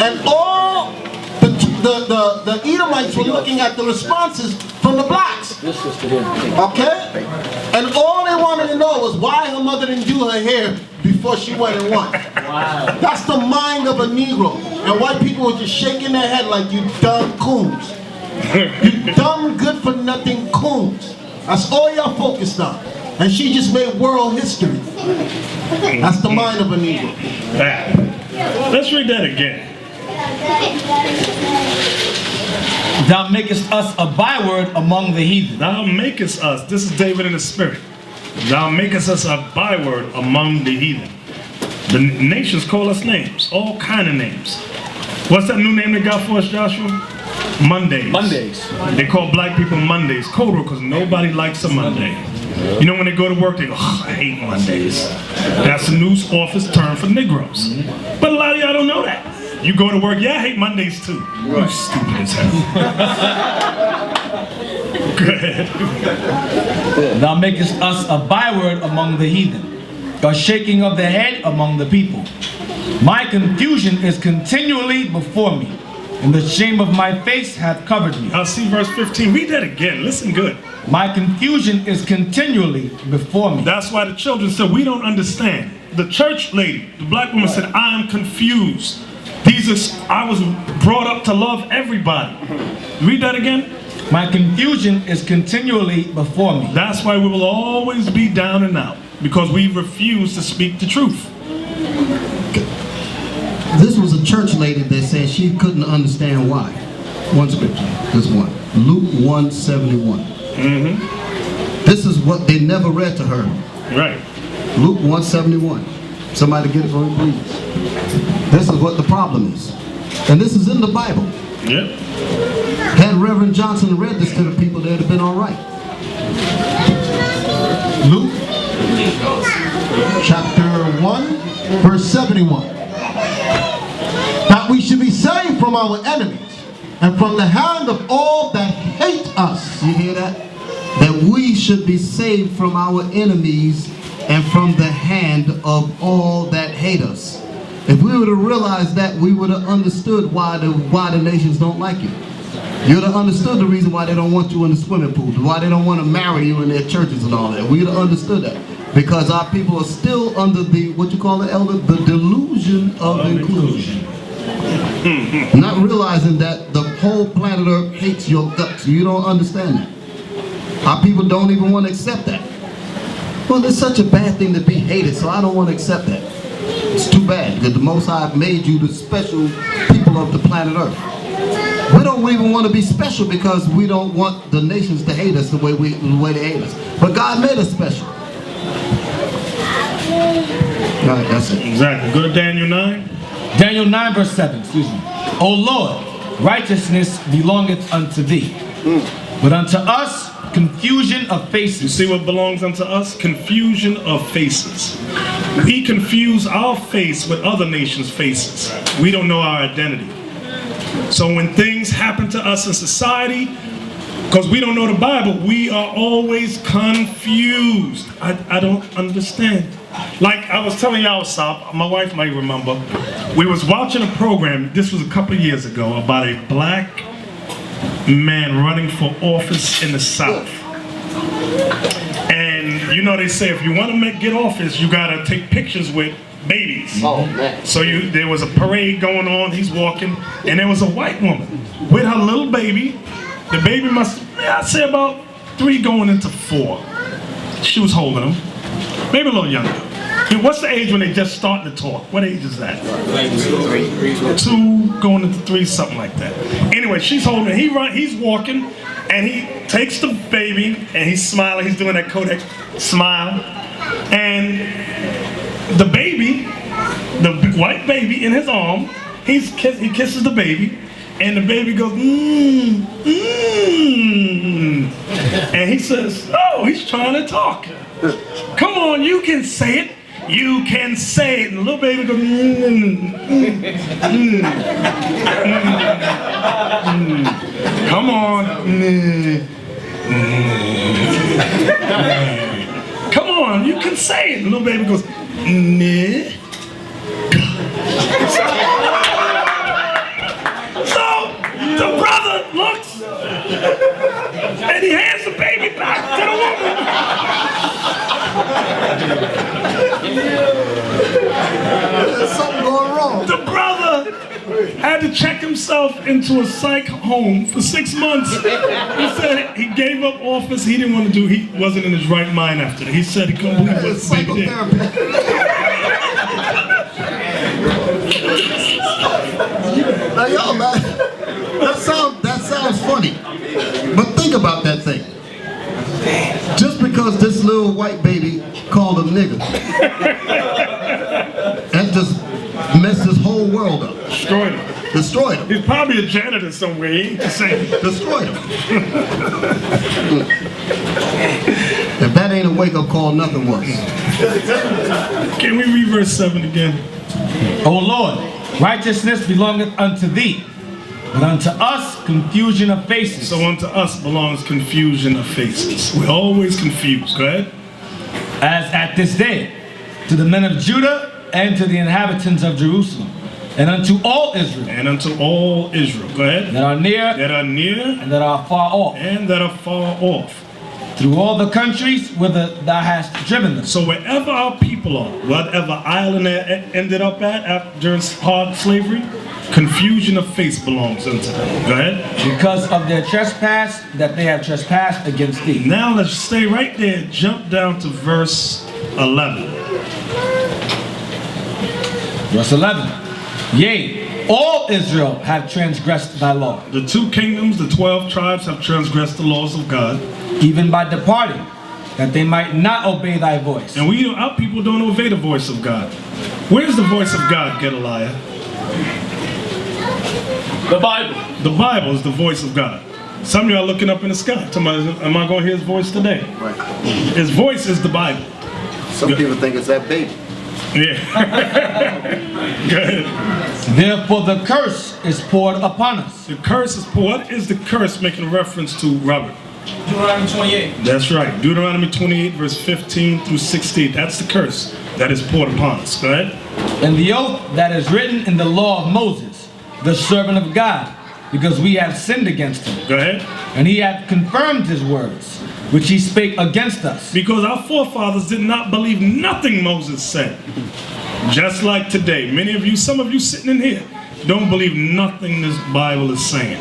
And all the Edomites were looking at the responses from the blacks. Okay? And all they wanted to know was why her mother didn't do her hair before she went and won. Wow. That's the mind of a Negro. And white people were just shaking their head like, you dumb coons. You dumb good-for-nothing coons. That's all y'all focused on. And she just made world history. That's the mind of a Negro. Let's read that again. Thou makest us a byword among the heathen. Thou makest us. This is David in the spirit. Thou makest us a byword among the heathen. The nations call us names. All kind of names. What's that new name they got for us, Joshua? Mondays. They call black people Mondays. Code because nobody likes a Monday. You know when they go to work, they go, I hate Mondays. That's the news office term for Negroes. But a lot of y'all don't know that. You go to work, I hate Mondays too. You're stupid as hell. Go ahead. Thou makest us a byword among the heathen, a shaking of the head among the people. My confusion is continually before me, and the shame of my face hath covered me. I'll see verse 15. Read that again. Listen good. My confusion is continually before me. That's why the children said, we don't understand. The church lady, the black woman said, I am confused. I was brought up to love everybody. Read that again. My confusion is continually before me. That's why we will always be down and out, because we refuse to speak the truth. This was a church lady that said she couldn't understand why. One scripture, this one. Luke 1:71. This is what they never read to her. Right. Luke 1:71. Somebody get it for me, please. This is what the problem is. And this is in the Bible. Yep. Had Reverend Johnson read this to the people, they'd have been all right. Luke chapter 1, verse 71. That we should be saved from our enemies and from the hand of all that hate us. You hear that? That we should be saved from our enemies and from the hand of all that hate us. If we would have realized that, we would have understood why the nations don't like you. You would have understood the reason why they don't want you in the swimming pool, why they don't want to marry you in their churches and all that. We would have understood that. Because our people are still under the, what you call it, Elder? The delusion of inclusion. Not realizing that the whole planet Earth hates your guts. You don't understand that. Our people don't even want to accept that. Well, it's such a bad thing to be hated, so I don't want to accept that. It's too bad, because the Most High made you the special people of the planet Earth. We don't even want to be special because we don't want the nations to hate us the way they hate us. But God made us special. All right, that's it. Exactly. Go to Daniel 9. Daniel 9 verse 7, excuse me. O Lord, righteousness belongeth unto thee, but unto us confusion of faces. You see what belongs unto us? Confusion of faces. We confuse our face with other nations' faces. We don't know our identity. So when things happen to us in society, because we don't know the Bible, we are always confused. I don't understand. Like I was telling y'all, my wife might remember, we was watching a program, this was a couple of years ago, about a black man running for office in the South. And you know they say if you want to get office, you gotta take pictures with babies. Oh, man. So there was a parade going on, he's walking, and there was a white woman with her little baby. The baby must, I'd say about 3 going into 4. She was holding him, maybe a little younger. What's the age when they just start to talk? What age is that? 2 going into 3, something like that. Anyway, she's holding him, he's walking, and he takes the baby, and he's smiling, he's doing that Kodak smile, and the baby, the white baby in his arm, he kisses the baby, and the baby goes, and he says, oh, he's trying to talk. Come on, you can say it. You can say it. And the little baby goes, come on. Come on, you can say it. And the little baby goes, So the brother looks and he hands the baby back to the woman. There's something going wrong. The brother had to check himself into a psych home for 6 months. He said he gave up office. He didn't want to do. He wasn't in his right mind after that. He said he couldn't believe what the baby did. Now y'all, man, that sounds funny, but think about that thing. Just because this little white baby called him nigger, that just messed his whole world up. Destroyed him. He's probably a janitor somewhere. He ain't the same. Destroyed him. If that ain't a wake-up call, nothing was. Can we read verse 7 again? O Lord, righteousness belongeth unto thee, but unto us confusion of faces. So unto us belongs confusion of faces. We're always confused. Go ahead. As at this day, to the men of Judah and to the inhabitants of Jerusalem, and unto all Israel. And unto all Israel. Go ahead. That are near. That are near. And that are far off. And that are far off. Through all the countries whither thou hast driven them. So wherever our people are, whatever island they ended up at during hard slavery, confusion of face belongs unto them. Go ahead. Because of their trespass that they have trespassed against thee. Now let's stay right there. Jump down to verse 11. Verse 11. Yea, All Israel have transgressed thy law. The 2 kingdoms, the 12 tribes have transgressed the laws of God. Even by departing, that they might not obey thy voice. And our people don't obey the voice of God. Where's the voice of God, Gedaliah? The Bible. The Bible is the voice of God. Some of you are looking up in the sky. Somebody, am I going to hear his voice today? Right. His voice is the Bible. Some people think it's that baby. Yeah. Go ahead. Therefore the curse is poured upon us. The curse is poured. What is the curse making reference to, Robert? Deuteronomy 28. That's right. Deuteronomy 28, verse 15 through 16. That's the curse that is poured upon us. Go ahead. And the oath that is written in the law of Moses, the servant of God, because we have sinned against him. Go ahead. And he hath confirmed his words, which he spake against us. Because our forefathers did not believe nothing Moses said. Just like today, many of you, some of you sitting in here, don't believe nothing this Bible is saying.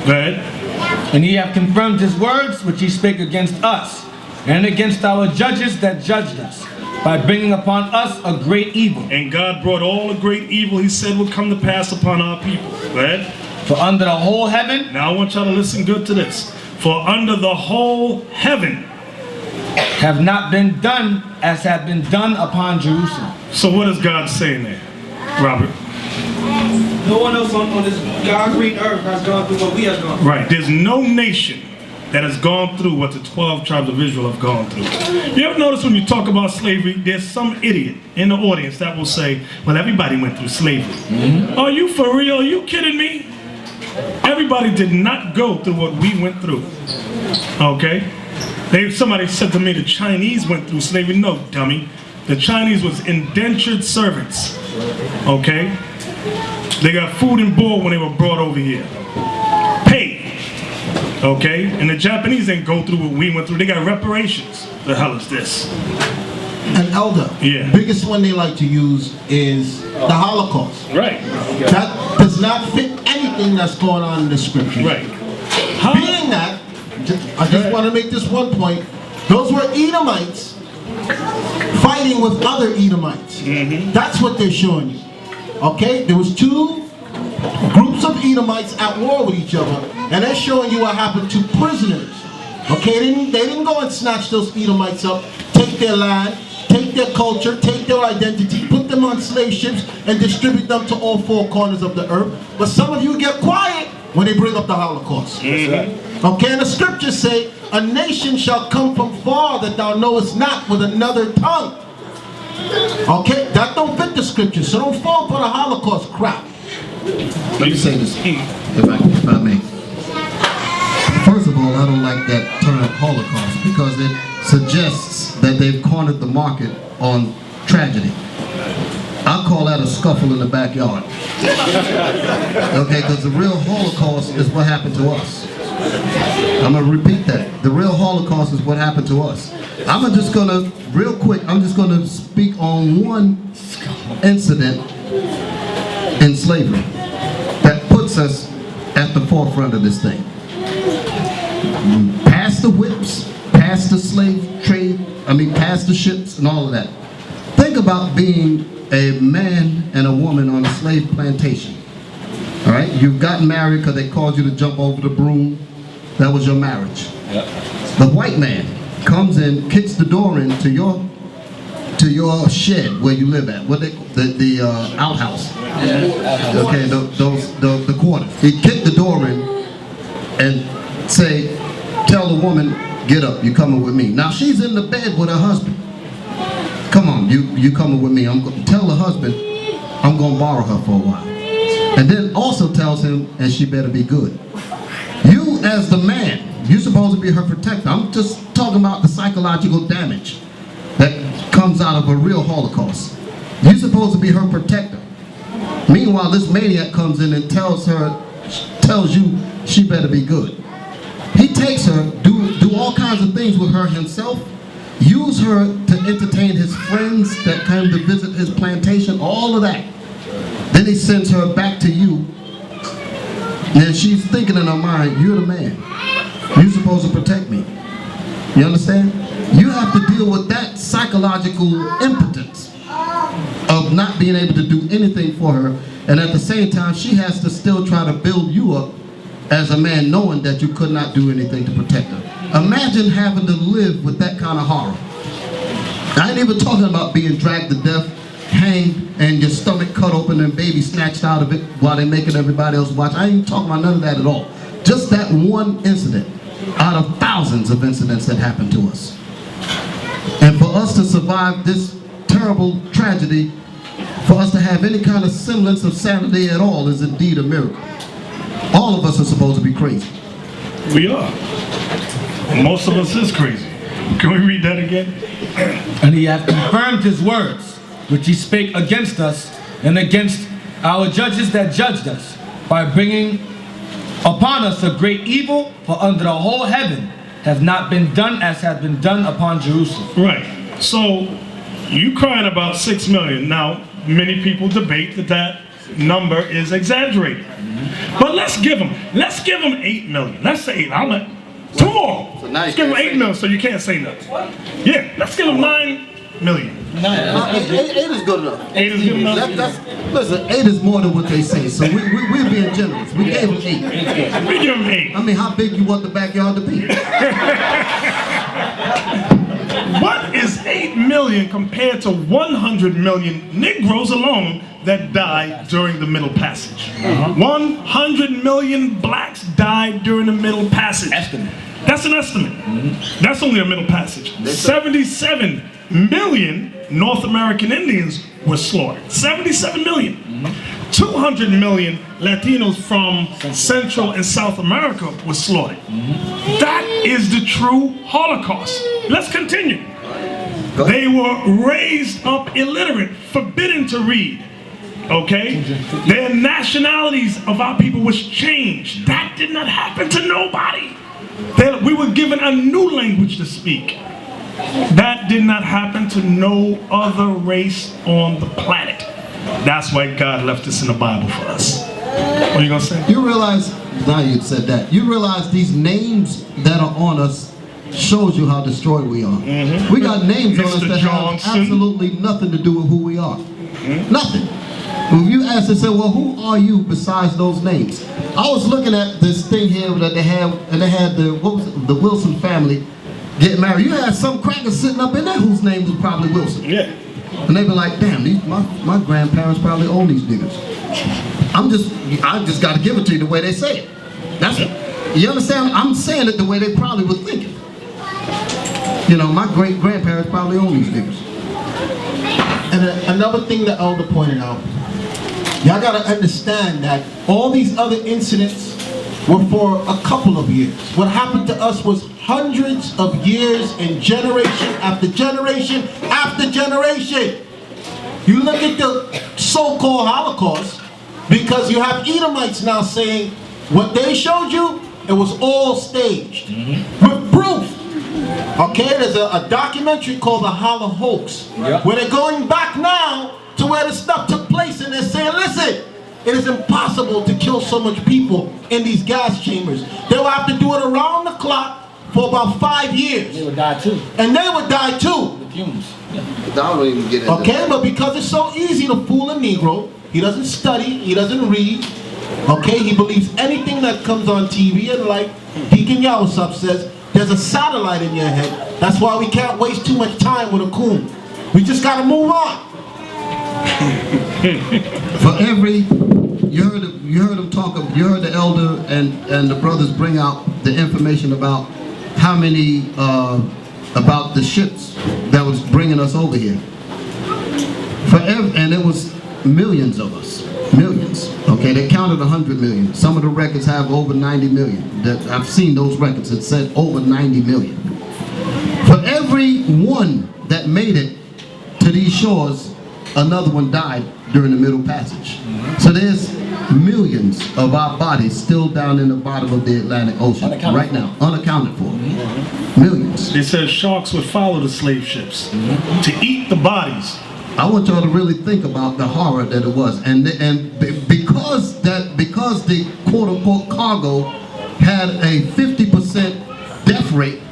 Go ahead. And he hath confirmed his words, which he spake against us, and against our judges that judged us, by bringing upon us a great evil. And God brought all the great evil he said would come to pass upon our people. Go ahead. For under the whole heaven. Now I want y'all to listen good to this. For under the whole heaven have not been done as have been done upon Jerusalem. So what is God saying there, Robert? No one else on this God-green earth has gone through what we have gone through. Right. There's no nation that has gone through what the 12 tribes of Israel have gone through. You ever notice when you talk about slavery, there's some idiot in the audience that will say, well, everybody went through slavery. Mm-hmm. Are you for real? Are you kidding me? Everybody did not go through what we went through. Okay? Somebody said to me the Chinese went through slavery. No, dummy. The Chinese was indentured servants. Okay? They got food and board when they were brought over here. Paid. Okay? And the Japanese didn't go through what we went through. They got reparations. The hell is this? An elder. Yeah. Biggest one they like to use is the Holocaust. Right. That does not fit anything that's going on in the scripture. Right. Being that, I just want to make this one point. Those were Edomites fighting with other Edomites. Mm-hmm. That's what they're showing you. Okay? There was 2 groups of Edomites at war with each other, and they're showing you what happened to prisoners. Okay? They didn't go and snatch those Edomites up, take their land, take their culture, take their identity, put them on slave ships, and distribute them to all 4 corners of the earth. But some of you get quiet when they bring up the Holocaust. Mm-hmm. Okay, and the scriptures say, a nation shall come from far that thou knowest not with another tongue. Okay, that don't fit the scriptures, so don't fall for the Holocaust crap. Let me say this, if I may. First of all, I don't like that term Holocaust because it suggests that they've cornered the market on tragedy. I call that a scuffle in the backyard. Okay, because the real Holocaust is what happened to us. I'm going to repeat that. The real Holocaust is what happened to us. I'm just going to, real quick, I'm just going to speak on one incident in slavery that puts us at the forefront of this thing. Past the whips, past the slave trade, past the ships and all of that. Think about being a man and a woman on a slave plantation. All right, you've gotten married because they called you to jump over the broom. That was your marriage. Yep. The white man comes in, kicks the door into your shed where you live at. What they the outhouse. Yeah. Okay, the quarter. He kicked the door in and tell the woman, get up, you coming with me. Now she's in the bed with her husband. Come on, you coming with me. Tell the husband I'm gonna borrow her for a while. And then also tells him, and she better be good. You as the man, you're supposed to be her protector. I'm just talking about the psychological damage that comes out of a real Holocaust. You're supposed to be her protector. Meanwhile, this maniac comes in and tells you she better be good. He takes her, do all kinds of things with her himself, use her to entertain his friends that come to visit his plantation, all of that. Then he sends her back to you, and she's thinking in her mind, you're the man. You're supposed to protect me. You understand? You have to deal with that psychological impotence of not being able to do anything for her And at the same time, she has to still try to build you up as a man, knowing that you could not do anything to protect her. Imagine having to live with that kind of horror. I ain't even talking about being dragged to death, hanged, and your stomach cut open and baby snatched out of it while they're making everybody else watch. I ain't even talking about none of that at all. Just that one incident out of thousands of incidents that happened to us. And for us to survive this terrible tragedy, for us to have any kind of semblance of sanity at all is indeed a miracle. All of us are supposed to be crazy. We are. Most of us is crazy. Can we read that again? And he hath confirmed his words, which he spake against us and against our judges that judged us, by bringing upon us a great evil, for under the whole heaven has not been done as has been done upon Jerusalem. Right. So you crying about 6 million. Now, many people debate that that number is exaggerated. But let's give them 8 million. Let's say 8. I'll let 2 more. So let's give them 8 million so you can't say nothing. Yeah, let's give them 9 million. 8 is good enough. 8 is good enough. Listen, 8 is more than what they say, so we're being generous. We gave them 8. We give them 8. I mean, how big you want the backyard to be? What is 8 million compared to 100 million Negroes alone that died during the Middle Passage? 100 million blacks died during the Middle Passage. Estimate. That's an estimate. That's only a Middle Passage. 77 million North American Indians were slaughtered. 77 million. 200 million Latinos from Central and South America were slaughtered. That is the true Holocaust. Let's continue. They were raised up illiterate, forbidden to read. Okay? Their nationalities of our people was changed. That did not happen to nobody. We were given a new language to speak. That did not happen to no other race on the planet. That's why God left this in the Bible for us. What are you going to say? You realize, now you said that, you realize these names that are on us shows you how destroyed we are. We got names on us that have absolutely nothing to do with who we are. Nothing. If you ask and say, well, who are you besides those names? I was looking at this thing here that they have, and they had the Wilson family getting married. You had some crackers sitting up in there whose name was probably Wilson. Yeah. And they be like, damn, my grandparents probably own these niggas. I just got to give it to you the way they say it. That's it. You understand? I'm saying it the way they probably were thinking. You know, my great-grandparents probably own these niggas. And another thing the elder pointed out, y'all gotta understand that all these other incidents were for a couple of years. What happened to us was hundreds of years and generation after generation after generation. You look at the so-called Holocaust, because you have Edomites now saying what they showed you, it was all staged with proof. Okay, there's a documentary called The Hollow Hoax, where they're going back now to where the stuff took place, and they're saying, listen, it is impossible to kill so much people in these gas chambers. They will have to do it around the clock for about 5 years. They would die too. And they would die too. The fumes. I don't even get into okay, but because it's so easy to fool a Negro, he doesn't study, he doesn't read, okay, he believes anything that comes on TV, and like Deacon Yawasop says, there's a satellite in your head. That's why we can't waste too much time with a coon. We just gotta move on. For every, you heard them talk, you heard the elder and the brothers bring out the information about how many, about the ships that was bringing us over here. And it was millions of us, millions. Okay, they counted 100 million. Some of the records have over 90 million. I've seen those records that said over 90 million. For every one that made it to these shores, another one died during the Middle Passage. So there's millions of our bodies still down in the bottom of the Atlantic Ocean right now, unaccounted for. Millions. They said sharks would follow the slave ships to eat the bodies. I want y'all to really think about the horror that it was, and because the quote-unquote cargo had a 50% death rate,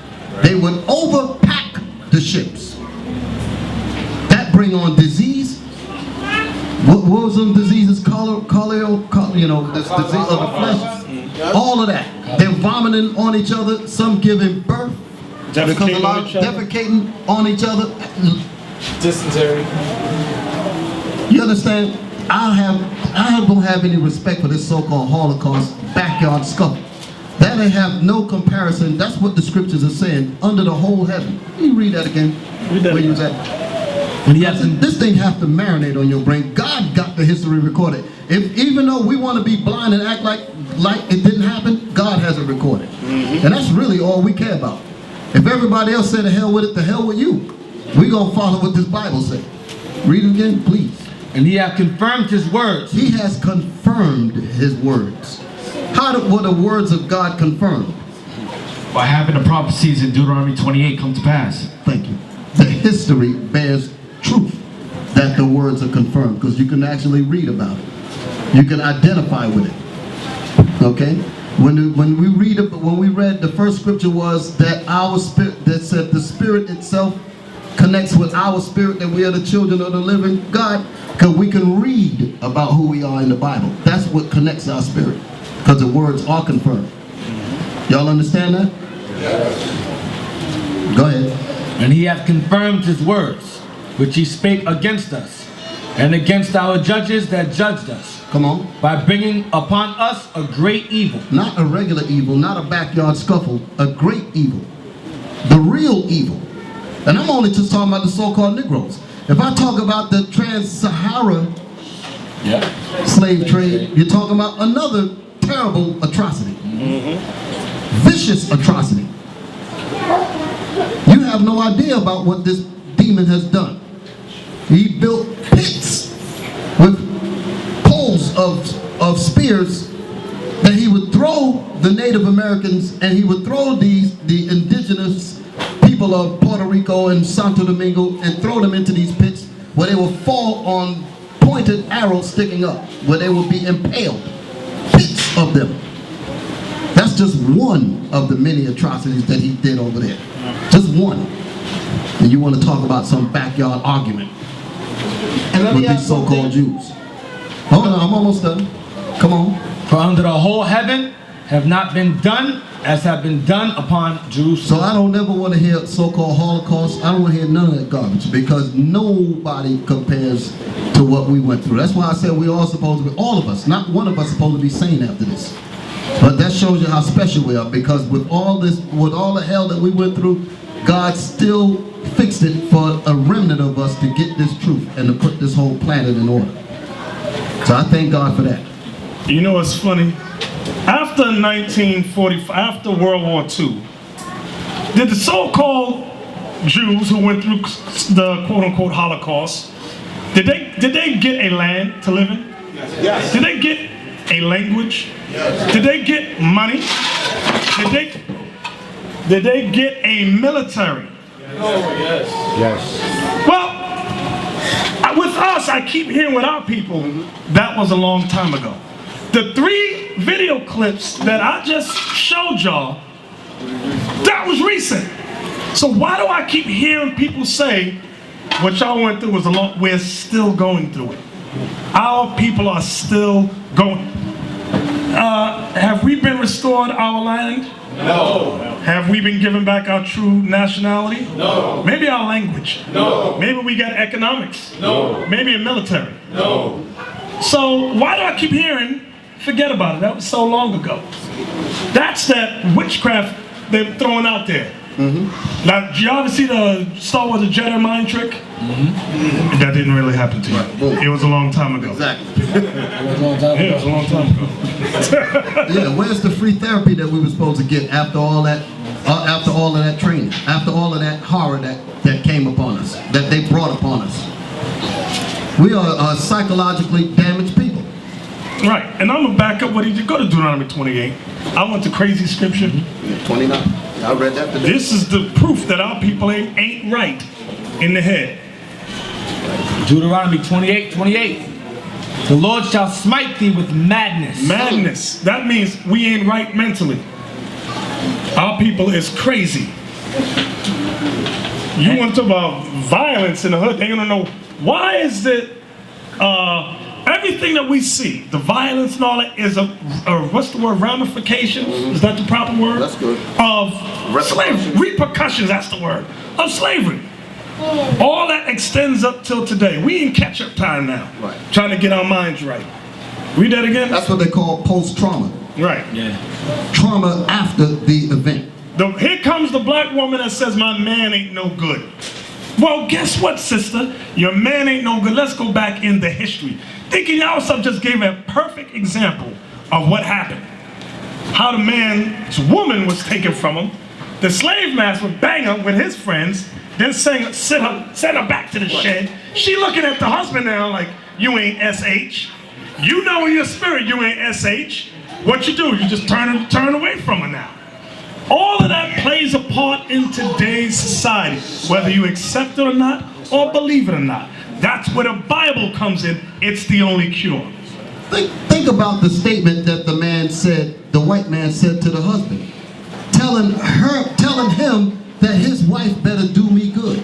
they would overpack the ships. That bring on disease, What was them diseases? You know, this disease of the flesh. All of that. They're vomiting on each other. Some giving birth. Because a lot of defecating on each other. Dysentery. You understand? I don't have any respect for this so-called Holocaust backyard scuffle. That they have no comparison. That's what the scriptures are saying. Under the whole heaven. Can you read that again? Where you was at? This thing have to marinate on your brain. God got the history recorded. Even though we want to be blind and act like it didn't happen, God has it recorded. And that's really all we care about. If everybody else said to hell with it, to hell with you. We're going to follow what this Bible says. Read it again, please. And he hath confirmed his words. He has confirmed his words. How were the words of God confirmed? By having the prophecies in Deuteronomy 28 come to pass. Thank you. The history bears truth that the words are confirmed, because you can actually read about it. You can identify with it. Okay? When we read, the first scripture was that our spirit, that said the spirit itself connects with our spirit, that we are the children of the living God, because we can read about who we are in the Bible. That's what connects our spirit, because the words are confirmed. Y'all understand that? Yes. Go ahead. And he hath confirmed his words, which he spake against us, and against our judges that judged us. Come on. By bringing upon us a great evil. Not a regular evil, not a backyard scuffle, a great evil. The real evil. And I'm only just talking about the so-called Negroes. If I talk about the trans-Sahara slave trade, you're talking about another terrible atrocity. Vicious atrocity. You have no idea about what this demon has done. He built pits with poles of spears that he would throw the Native Americans, and he would throw the indigenous people of Puerto Rico and Santo Domingo, and throw them into these pits where they will fall on pointed arrows sticking up, where they will be impaled. Pits of them. That's just one of the many atrocities that he did over there. Just one. And you want to talk about some backyard argument with these so-called Jews. Hold on, I'm almost done. Come on. For under the whole heaven have not been done as have been done upon Jerusalem. So I don't ever want to hear so-called Holocaust. I don't want to hear none of that garbage, because nobody compares to what we went through. That's why I said we all supposed to be, all of us, not one of us supposed to be sane after this. But that shows you how special we are, because with all this, with all the hell that we went through, God still fixed it for a remnant of us to get this truth and to put this whole planet in order. So I thank God for that. You know what's funny? After 1945, after World War II, did the so-called Jews who went through the quote-unquote Holocaust, did they get a land to live in? Yes. Did they get a language? Yes. Did they get money? Did they get a military? Yes. Yes. Well, with us, I keep hearing with our people, that was a long time ago. The 3 video clips that I just showed y'all, that was recent. So why do I keep hearing people say, what y'all went through was a long, we're still going through it. Our people are still going. Have we been restored our land? No. Have we been given back our true nationality? No. Maybe our language? No. Maybe we got economics? No. Maybe a military? No. So why do I keep hearing, forget about it, that was so long ago? That's that witchcraft they're throwing out there. Now, did you ever see the Star Wars Jedi mind trick? That didn't really happen to you. It was a long time ago. Exactly. It was a long time ago. Yeah, where's the free therapy that we were supposed to get after all that, training, after all of that horror that came upon us, that they brought upon us? We are psychologically damaged people. Right, and I'm gonna back up what he did. Go to Deuteronomy 28. I went to crazy scripture. 29. I read that today. This is the proof that our people ain't right in the head. Deuteronomy 28:28. The Lord shall smite thee with madness. Madness. That means we ain't right mentally. Our people is crazy. You want to talk about violence in the hood? They're gonna know why is it Everything that we see, the violence and all that, is a what's the word, ramification? Is that the proper word? That's good. Of slavery. Repercussions, that's the word. Of slavery. All that extends up till today. We in catch-up time now. Right. Trying to get our minds right. Read that again? That's what they call post-trauma. Right. Yeah. Trauma after the event. Here comes the black woman that says, my man ain't no good. Well, guess what, sister? Your man ain't no good. Let's go back in the history. Thinking y'all just gave a perfect example of what happened. How the man's woman was taken from him. The slave master would bang her with his friends, then send her back to the shed. She looking at the husband now like, you ain't SH. You know in your spirit you ain't SH. What you do? You just turn away from her now. All of that plays a part in today's society, whether you accept it or not, or believe it or not. That's where the Bible comes in. It's the only cure. Think about the statement that the man said, the white man said to the husband, telling him that his wife better do me good.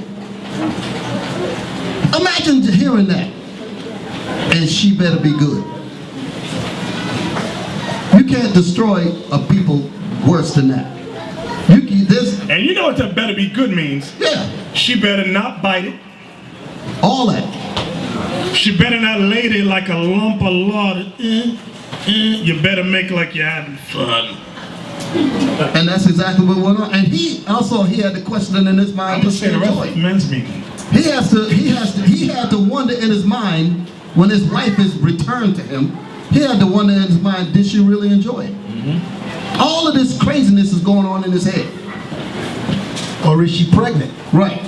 Imagine hearing that. And she better be good. You can't destroy a people worse than that. And you know what that better be good means? Yeah. She better not bite it. All that. She better not lay there like a lump of lard. You better make like you're having fun. And that's exactly what went on. And he had the question in his mind. I'm just saying the rest of the men's meeting. He had to wonder in his mind when his wife is returned to him. He had to wonder in his mind, did she really enjoy it? Mm-hmm. All of this craziness is going on in his head. Or is she pregnant? Right.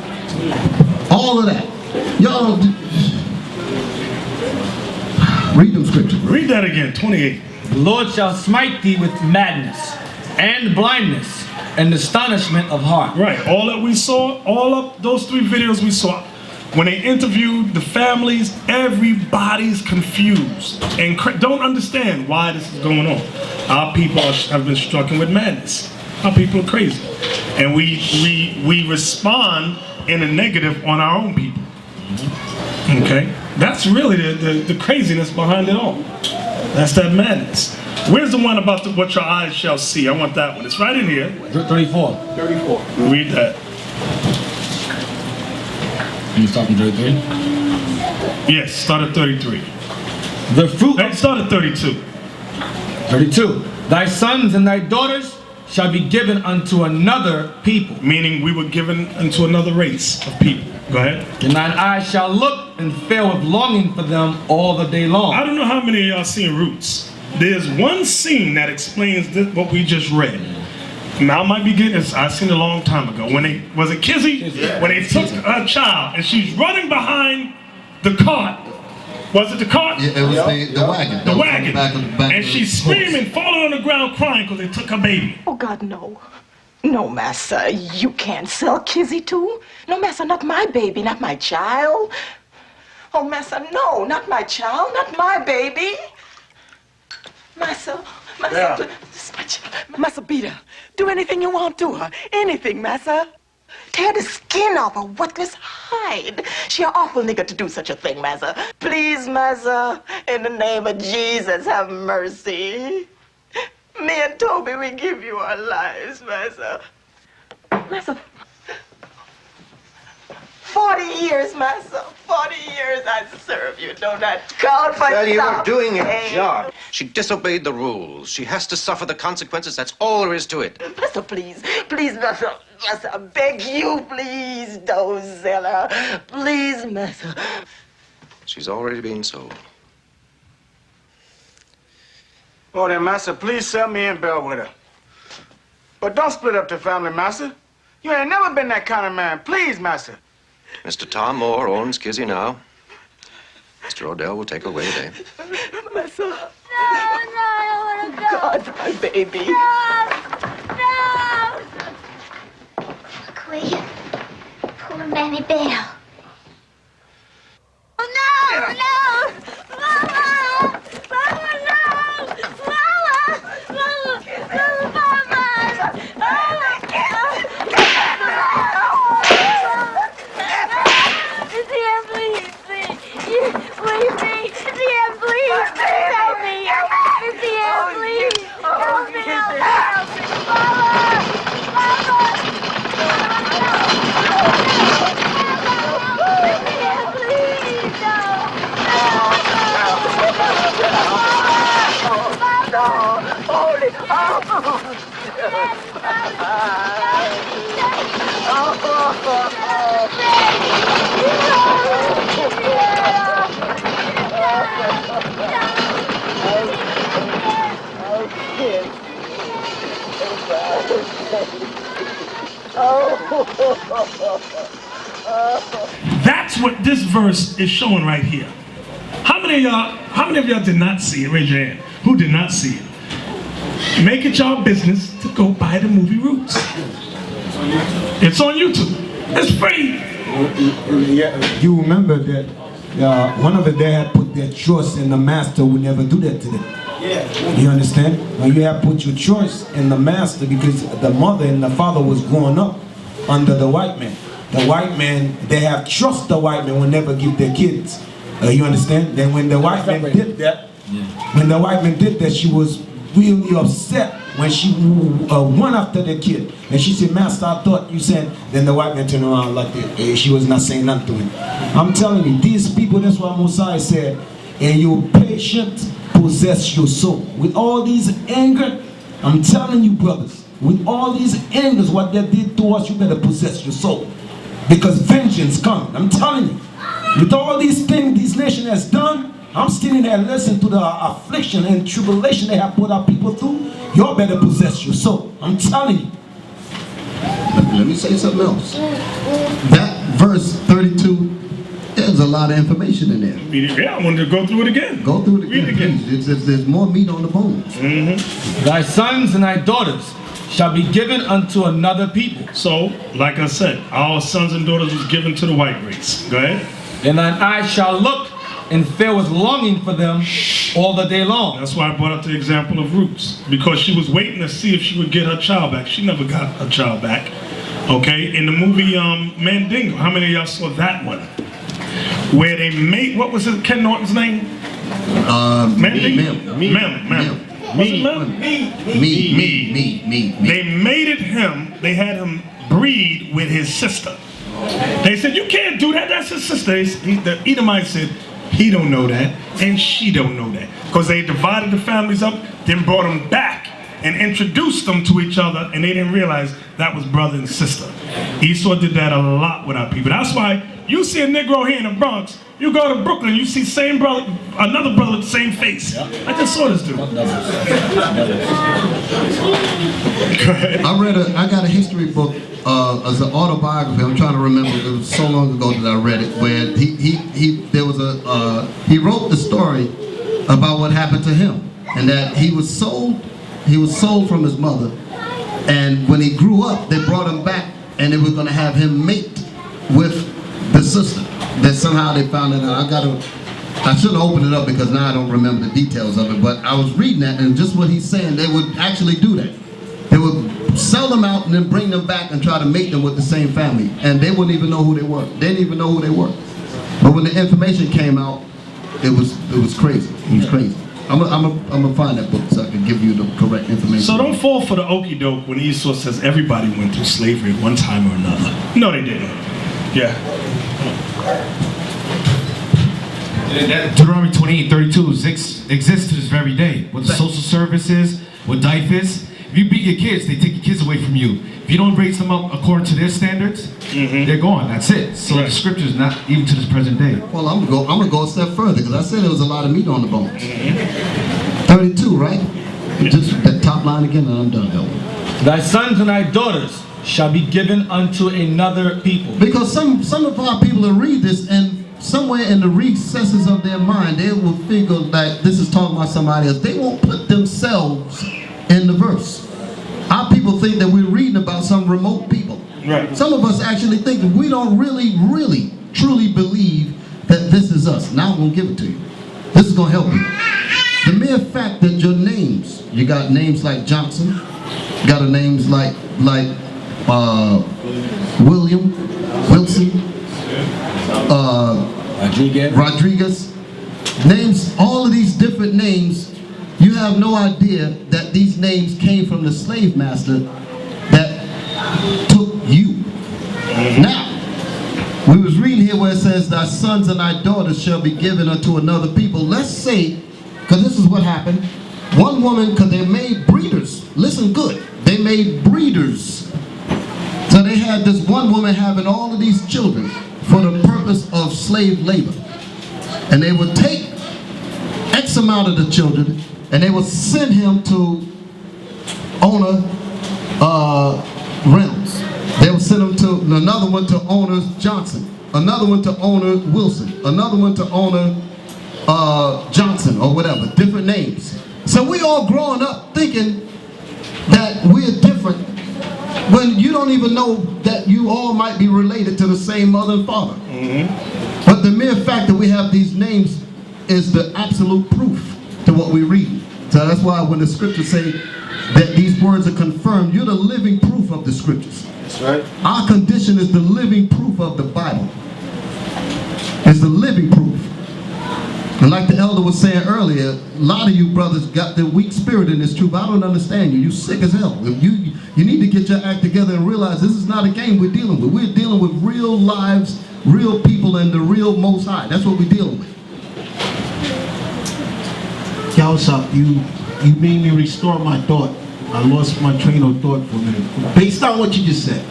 All of that. Y'all read them scriptures. Read that again, 28. The Lord shall smite thee with madness and blindness and astonishment of heart. Right. All that we saw, all of those 3 videos we saw, when they interviewed the families, everybody's confused and don't understand why this is going on. Our people have been stricken with madness. Our people are crazy. And we respond in a negative on our own people. Okay? That's really the craziness behind it all. That's that madness. Where's the one about what your eyes shall see? I want that one. It's right in here. 34. Read that. You start from 33? Yes, start at 33. The fruit. Start at 32. 32. Thy sons and thy daughters shall be given unto another people. Meaning we were given unto another race of people. Go ahead. And thine eyes shall look and fail with longing for them all the day long. I don't know how many of y'all seen Roots. There's one scene that explains what we just read. Now I might be getting this. I seen it a long time ago. When they was it Kizzy? Yeah. When they took a child and she's running behind the cart. Was it the cart? Yeah, it was the wagon. The wagon. Back and she's screaming, falling on the ground, crying because they took her baby. Oh God, no. No, massa, you can't sell Kizzy too. No, massa, not my baby, not my child. Oh, massa, no, not my child, not my baby. Massa, Yeah. Massa, beat her. Do anything you want to her. Anything, massa. Tear the skin off her worthless hide. She an awful nigga to do such a thing, massa. Please, massa, in the name of Jesus, have mercy. Me and Toby, we give you our lives, massa. Massa, 40 years, massa. 40 years I serve you. Don't I call for Well, you were something? doing your job. She disobeyed the rules. She has to suffer the consequences. That's all there is to it. Massa, please, please, massa. Massa, I beg you, please, don't sell her. Please, massa. She's already been sold. Oh, then, Master, please sell me in bed with her. But don't split up the family, Master. You ain't never been that kind of man. Please, Master. Mr. Tom Moore owns Kizzy now. Mr. Odell will take her away today. Massa. No, I don't want to go. God, my baby. No! Queen, poor Mammy Belle. Oh, no, no! Mama! Mama, no! Mama! Mama! Mama! Mama! Please, please, please, please. That's what this verse is showing right here. How many of y'all did not see it? Raise your hand. Who did not see it? Make it y'all business to go buy the movie Roots. It's on YouTube. It's free. You remember that one of the dad put their trust in the master would never do that to them. You understand? When you have put your choice in the master, because the mother and the father was growing up under the white man. The white man, they have trust the white man will never give their kids. You understand? Then when the white man did that, she was really upset when she went after the kid. And she said, Master, I thought you said, then the white man turned around like she was not saying nothing to him. I'm telling you, these people, that's what Mosiah said, and your patience possess your soul. With all these anger, I'm telling you, brothers, with all these angers, what they did to us, you better possess your soul. Because vengeance comes. I'm telling you. With all these things this nation has done, I'm standing there listening to the affliction and tribulation they have put our people through. Y'all better possess your soul. I'm telling you. Let me say something else. That verse 32, there's a lot of information in there. Yeah, I wanted to go through it again. Go through it again. Read it again. Please. There's more meat on the bones. Thy sons and thy daughters shall be given unto another people. So, like I said, our sons and daughters was given to the white race. Go ahead. And thine eyes shall look and fill with longing for them all the day long. That's why I brought up the example of Roots, because she was waiting to see if she would get her child back. She never got her child back. Okay, in the movie Mandingo, how many of y'all saw that one? Where they made, what was it, Ken Norton's name? Mandingo? Mem. Was it Mem? Me. They mated him, they had him breed with his sister. They said, you can't do that, that's his sister. The Edomites said, he don't know that, and she don't know that. Because they divided the families up, then brought them back and introduced them to each other, and they didn't realize that was brother and sister. Esau did that a lot with our people. That's why you see a Negro here in the Bronx, you go to Brooklyn, you see same brother, another brother with the same face. I just saw this dude. Go ahead. I got a history book as an autobiography. I'm trying to remember. It was so long ago that I read it. Where he wrote the story about what happened to him, and that he was sold from his mother, and when he grew up, they brought him back, and they were going to have him mate with the sister. That somehow they found it out. I shouldn't open it up because now I don't remember the details of it, but I was reading that, and just what he's saying, they would actually do that. They would sell them out and then bring them back and try to mate them with the same family, and they wouldn't even know who they were. They didn't even know who they were. But when the information came out, it was crazy. It was crazy. I'm gonna find that book so I can give you the correct information. So don't fall for the okie doke when Esau says everybody went through slavery at one time or another. No, they didn't. Yeah. That Deuteronomy 28:32 exists to this very day. With the social services, with DIFAS. If you beat your kids, they take your kids away from you. If you don't raise them up according to their standards, they're gone. That's it. So the scriptures, not even to this present day. Well, I'm gonna go a step further because I said there was a lot of meat on the bones. 32, right? Just that top line again, and I'm done. Thy sons and thy daughters shall be given unto another people. Because some of our people will read this, and somewhere in the recesses of their mind, they will figure that this is talking about somebody else. They won't put themselves in the verse. Our people think that we're reading about some remote people. Right. Some of us actually think that we don't really, truly believe that this is us. Now I'm going to give it to you. This is going to help you. The mere fact that your names, you got names like Johnson, you got names like William, Wilson, Rodriguez, names, all of these different names, you have no idea that these names came from the slave master that took you. Now, we was reading here where it says, thy sons and thy daughters shall be given unto another people. Let's say, because this is what happened, one woman, because they made breeders listen good, they made breeders. So they had this one woman having all of these children for the purpose of slave labor. And they would take X amount of the children and they would send him to owner Reynolds. They would send him to another one to owner Johnson, another one to owner Wilson, another one to owner Johnson or whatever, different names. So we all growing up thinking that we're different when you don't even know that you all might be related to the same mother and father. But the mere fact that we have these names is the absolute proof to what we read. So that's why when the scriptures say that these words are confirmed, you're the living proof of the scriptures. That's right. Our condition is the living proof of the Bible. It's the living proof. And like the elder was saying earlier, a lot of you brothers got the weak spirit in this truth. I don't understand you. You sick as hell. You need to get your act together and realize this is not a game we're dealing with. We're dealing with real lives, real people, and the real Most High. That's what we're dealing with. Yeah, what's up? You made me restore my thought. I lost my train of thought for a minute. Based on what you just said,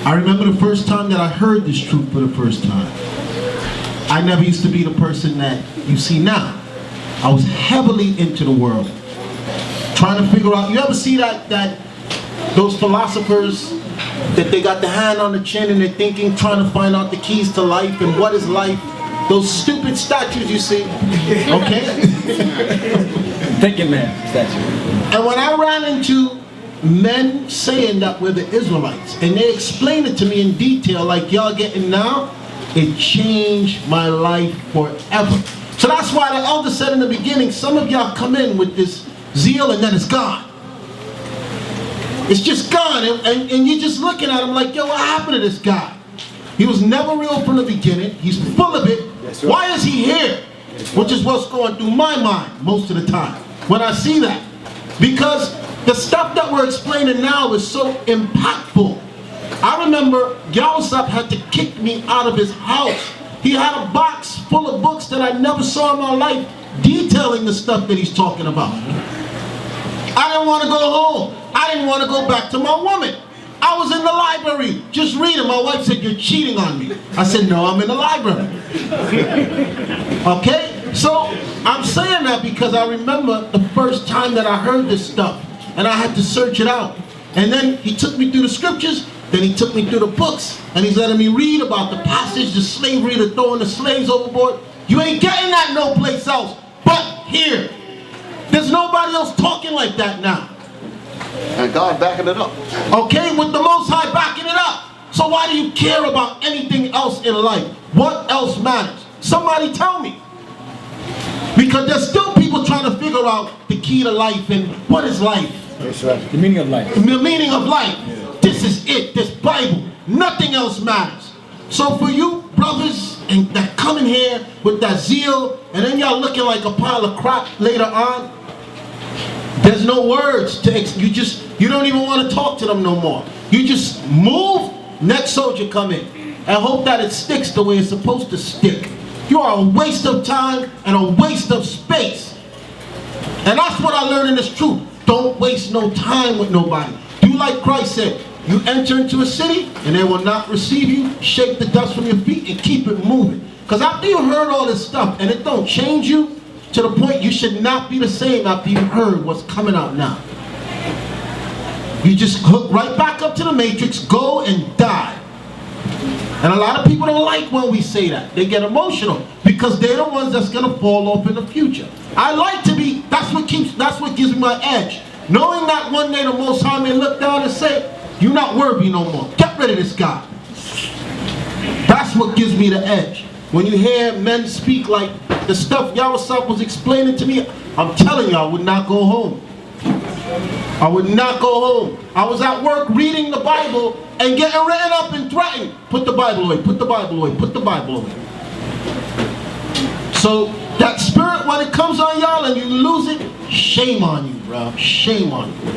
I remember the first time that I heard this truth for the first time. I never used to be the person that you see now. I was heavily into the world, trying to figure out. You ever see that those philosophers that they got the hand on the chin and they're thinking, trying to find out the keys to life and what is life? Those stupid statues you see, okay? Thinking man statue. And when I ran into men saying that we're the Israelites, and they explained it to me in detail like y'all getting now, it changed my life forever. So that's why the elder said in the beginning, some of y'all come in with this zeal and then it's gone. It's just gone, and you're just looking at him like, yo, what happened to this guy? He was never real from the beginning. He's full of it. Why is he here? Which is what's going through my mind most of the time when I see that. Because the stuff that we're explaining now is so impactful. I remember Yawasap had to kick me out of his house. He had a box full of books that I never saw in my life detailing the stuff that he's talking about. I didn't want to go home. I didn't want to go back to my woman. I was in the library just reading. My wife said, you're cheating on me. I said, no, I'm in the library. Okay? So I'm saying that because I remember the first time that I heard this stuff and I had to search it out. And then he took me through the scriptures, then he took me through the books, and he's letting me read about the passage, the slavery, the throwing the slaves overboard. You ain't getting that no place else but here. There's nobody else talking like that now. And God backing it up. Okay, with the Most High backing it up. So why do you care about anything else in life? What else matters? Somebody tell me. Because there's still people trying to figure out the key to life and what is life. That's right. The meaning of life. The meaning of life. Yeah. This is it, this Bible. Nothing else matters. So for you brothers and that come in here with that zeal and then y'all looking like a pile of crap later on, there's no words to you don't even want to talk to them no more. You just move, next soldier come in, and hope that it sticks the way it's supposed to stick. You are a waste of time and a waste of space. And that's what I learned in this truth. Don't waste no time with nobody. Do like Christ said. You enter into a city and they will not receive you. Shake the dust from your feet and keep it moving. Because after you heard all this stuff and it don't change you, to the point you should not be the same after you heard what's coming out now. You just hook right back up to the matrix, go and die. And a lot of people don't like when we say that. They get emotional because they're the ones that's gonna fall off in the future. I like to be, that's what gives me my edge. Knowing that one day the Most High may look down and say, you're not worthy no more. Get rid of this guy. That's what gives me the edge. When you hear men speak like the stuff Yawasap was explaining to me, I'm telling you, I would not go home. I would not go home. I was at work reading the Bible and getting written up and threatened. Put the Bible away, put the Bible away, put the Bible away. So that spirit, when it comes on y'all and you lose it, shame on you, bro. Shame on you.